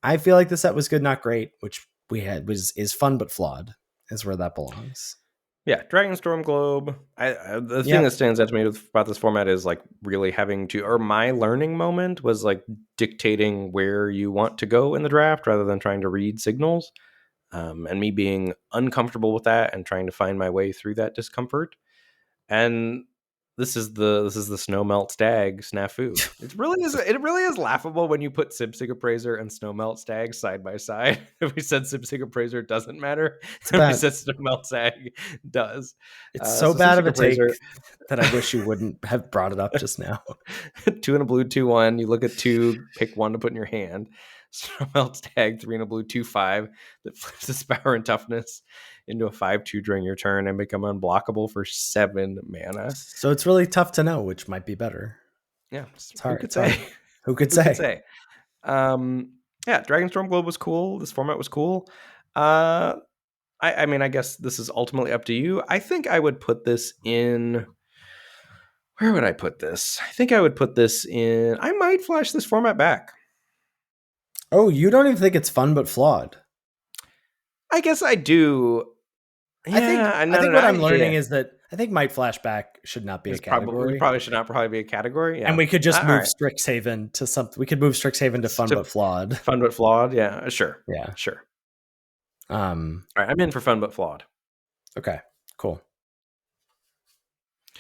I feel like the set was good, not great, which we had is fun but flawed. Is where that belongs. Yeah, Dragonstorm Globe. The thing Yep. that stands out to me about this format is like really having to, or my learning moment was like dictating where you want to go in the draft rather than trying to read signals, and me being uncomfortable with that and trying to find my way through that discomfort. And this is the Snowmelt Stag snafu. It really is laughable when you put Sipsig Appraiser and Snowmelt Stag side by side. If we said Sipsig Appraiser doesn't matter, It's and we bad. said Snowmelt Stag does. It's so So bad of Sipsig a take Appraiser, that I wish you wouldn't have brought it up just now. 2 and a blue, 2/1. You look at 2, pick 1 to put in your hand. Snowmelt Stag, 3 and a blue, 2/5 that flips its power and toughness into a 5/2 during your turn and become unblockable for 7 mana. So it's really tough to know which might be better. Yeah, It's who hard. could It's hard. say? Who could Who could say? say? Yeah, Dragonstorm Globe was cool. This format was cool. I mean, I guess this is ultimately up to you. I think I would put this in. Where would I put this? I think I would put this in. I might flash this format back. Oh, you don't even think it's fun but flawed. I guess I do. Yeah, I think what I'm learning yeah. is that I think Might Flashback should not be a We category. probably should not probably be a category. Yeah, And we could just all move right. Strixhaven to something. We could move Strixhaven to fun but flawed. Fun but flawed. Yeah, sure. Yeah. Sure. All right, I'm in for fun but flawed. Okay. Cool.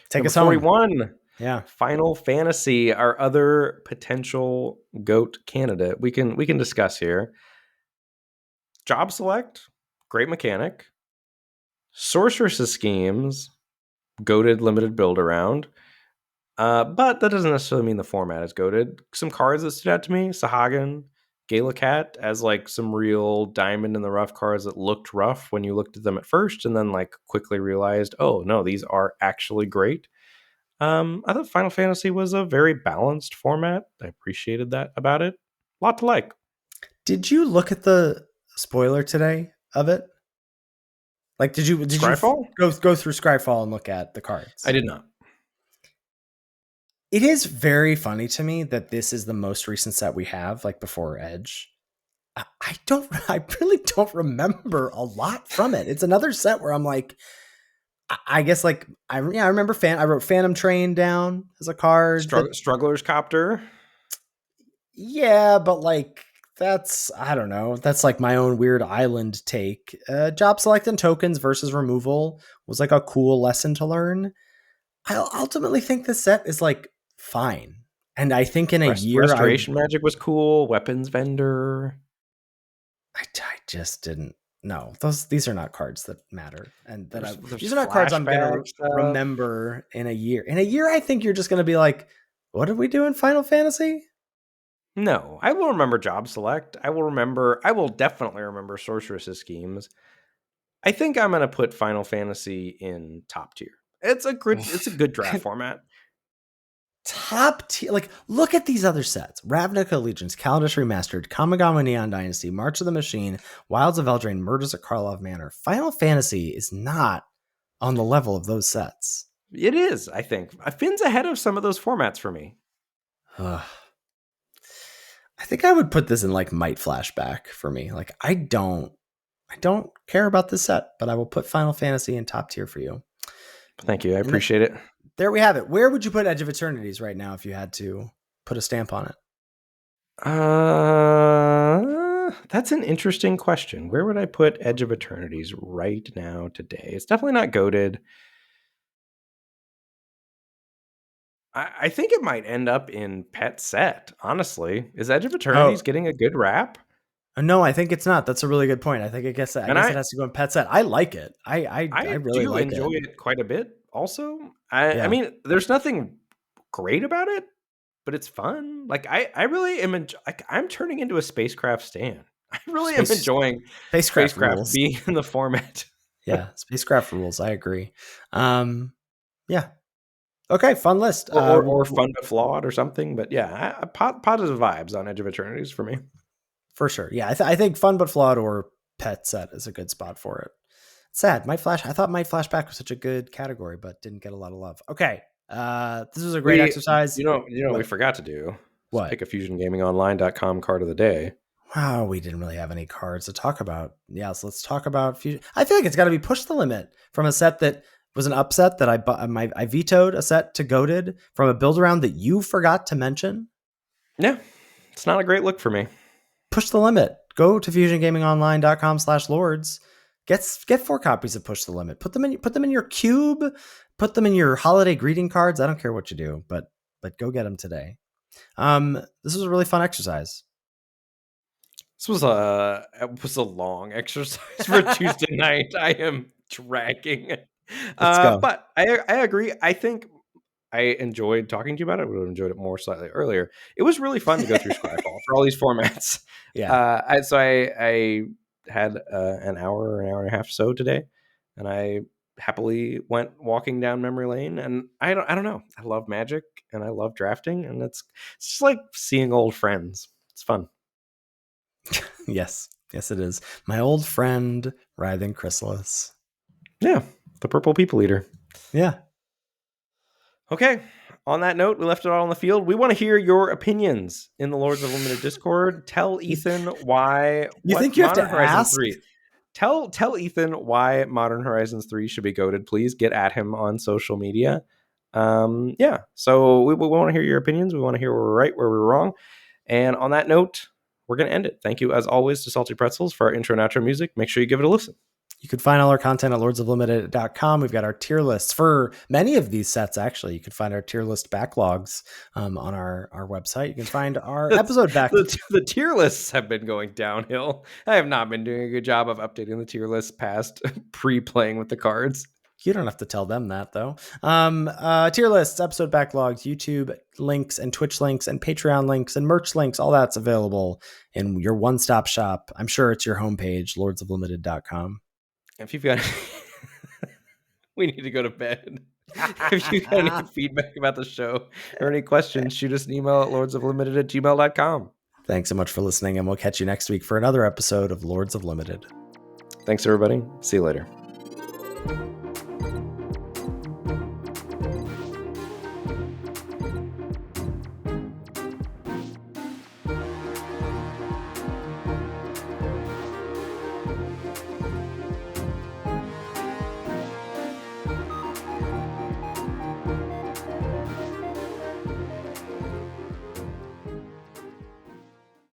Take Number us home. 41. Yeah. Final Fantasy, our other potential GOAT candidate. We can discuss here. Job select, great mechanic. Sorceress's Schemes, goated limited build around. But that doesn't necessarily mean the format is goated. Some cards that stood out to me: Sahagin, Galacat, as like some real diamond in the rough cards that looked rough when you looked at them at first, and then like quickly realized, oh no, these are actually great. I thought Final Fantasy was a very balanced format. I appreciated that about it. A lot to like. Did you look at the spoiler today of it? Like, did you Scryfall? go through Scryfall and look at the cards? I did not. It is very funny to me that this is the most recent set we have, like before Edge. I really don't remember a lot from it. It's another set where I'm like, I guess like I remember I wrote Phantom Train down as a card. Struggler's Copter. Yeah, but like I don't know. That's like my own weird island take. Job select and tokens versus removal was like a cool lesson to learn. I ultimately think this set is like fine. And I think in a year, Restoration Magic was cool. Weapons Vendor. I just didn't. No, these are not cards that matter, and There's these are not cards I'm gonna flashback stuff. remember in a year. In a year, I think you're just gonna be like, "What did we do in Final Fantasy?" No, I will remember Job Select. I will definitely remember Sorceress's Schemes. I think I'm gonna put Final Fantasy in top tier. It's a good draft format. Top tier. Like, look at these other sets: Ravnica Allegiance, Kaladesh Remastered, Kamigawa Neon Dynasty, March of the Machine, Wilds of Eldraine, Murders at Karlov Manor. Final Fantasy is not on the level of those sets. It is, I think. Finn's ahead of some of those formats for me. I think I would put this in like Might Flashback for me. Like, I don't care about this set, but I will put Final Fantasy in top tier for you. Thank you. I appreciate it. There we have it. Where would you put Edge of Eternities right now if you had to put a stamp on it? That's an interesting question. Where would I put Edge of Eternities right now today? It's definitely not goated. I think it might end up in Pet Set, honestly. Is Edge of Eternities getting a good rap? No, I think it's not. That's a really good point. I think I guess it has to go in Pet Set. I like it. I really like it. I enjoy it quite a bit also. I mean, there's nothing great about it, but it's fun. Like I really am I'm turning into a spacecraft stan. I really am enjoying spacecraft being in the format. Yeah, spacecraft rules. I agree. Yeah. Okay, fun list. Or fun but flawed or something. But yeah, positive vibes on Edge of Eternities for me. For sure. Yeah, I think fun but flawed or Pet Set is a good spot for it. Sad. I thought Might Flashback was such a good category, but didn't get a lot of love. Okay. This was a great exercise. You know what we forgot to do? What? Pick a FusionGamingOnline.com card of the day. Wow, we didn't really have any cards to talk about. Yeah, so let's talk about Fusion. I feel like it's got to be Push the Limit from a set that was an upset that I vetoed a set to goated from a build around that you forgot to mention. Yeah, it's not a great look for me. Push the Limit. Go to FusionGamingOnline.com/lords. Get 4 copies of Push the Limit. Put them in your cube. Put them in your holiday greeting cards. I don't care what you do, but go get them today. This was a really fun exercise. This was a long exercise for Tuesday night. I am dragging. Let's go. But I agree. I think I enjoyed talking to you about it. I would have enjoyed it more slightly earlier. It was really fun to go through Scryfall for all these formats. Yeah. I had an hour and a half or so today, and I happily went walking down memory lane. And I don't know. I love Magic and I love drafting, and it's just like seeing old friends. It's fun. Yes, it is. My old friend Writhing Chrysalis. Yeah, the purple people eater. Yeah. Okay. On that note, we left it all on the field. We want to hear your opinions in the Lords of Limited Discord. Tell Ethan why. You think you have to ask? 3. Tell Ethan why Modern Horizons 3 should be goated. Please get at him on social media. Yeah. So we want to hear your opinions. We want to hear where we're right, where we're wrong. And on that note, we're going to end it. Thank you, as always, to Salty Pretzels for our intro and outro music. Make sure you give it a listen. You can find all our content at lordsoflimited.com. We've got our tier lists for many of these sets, actually. You can find our tier list backlogs on our website. You can find our episode back. The tier lists have been going downhill. I have not been doing a good job of updating the tier list past pre-playing with the cards. You don't have to tell them that, though. Tier lists, episode backlogs, YouTube links and Twitch links and Patreon links and merch links. All that's available in your one-stop shop. I'm sure it's your homepage, lordsoflimited.com. If you've got... we need to go to bed. If you've got any feedback about the show or any questions, shoot us an email at lordsoflimited@gmail.com. Thanks so much for listening, and we'll catch you next week for another episode of Lords of Limited. Thanks, everybody. See you later.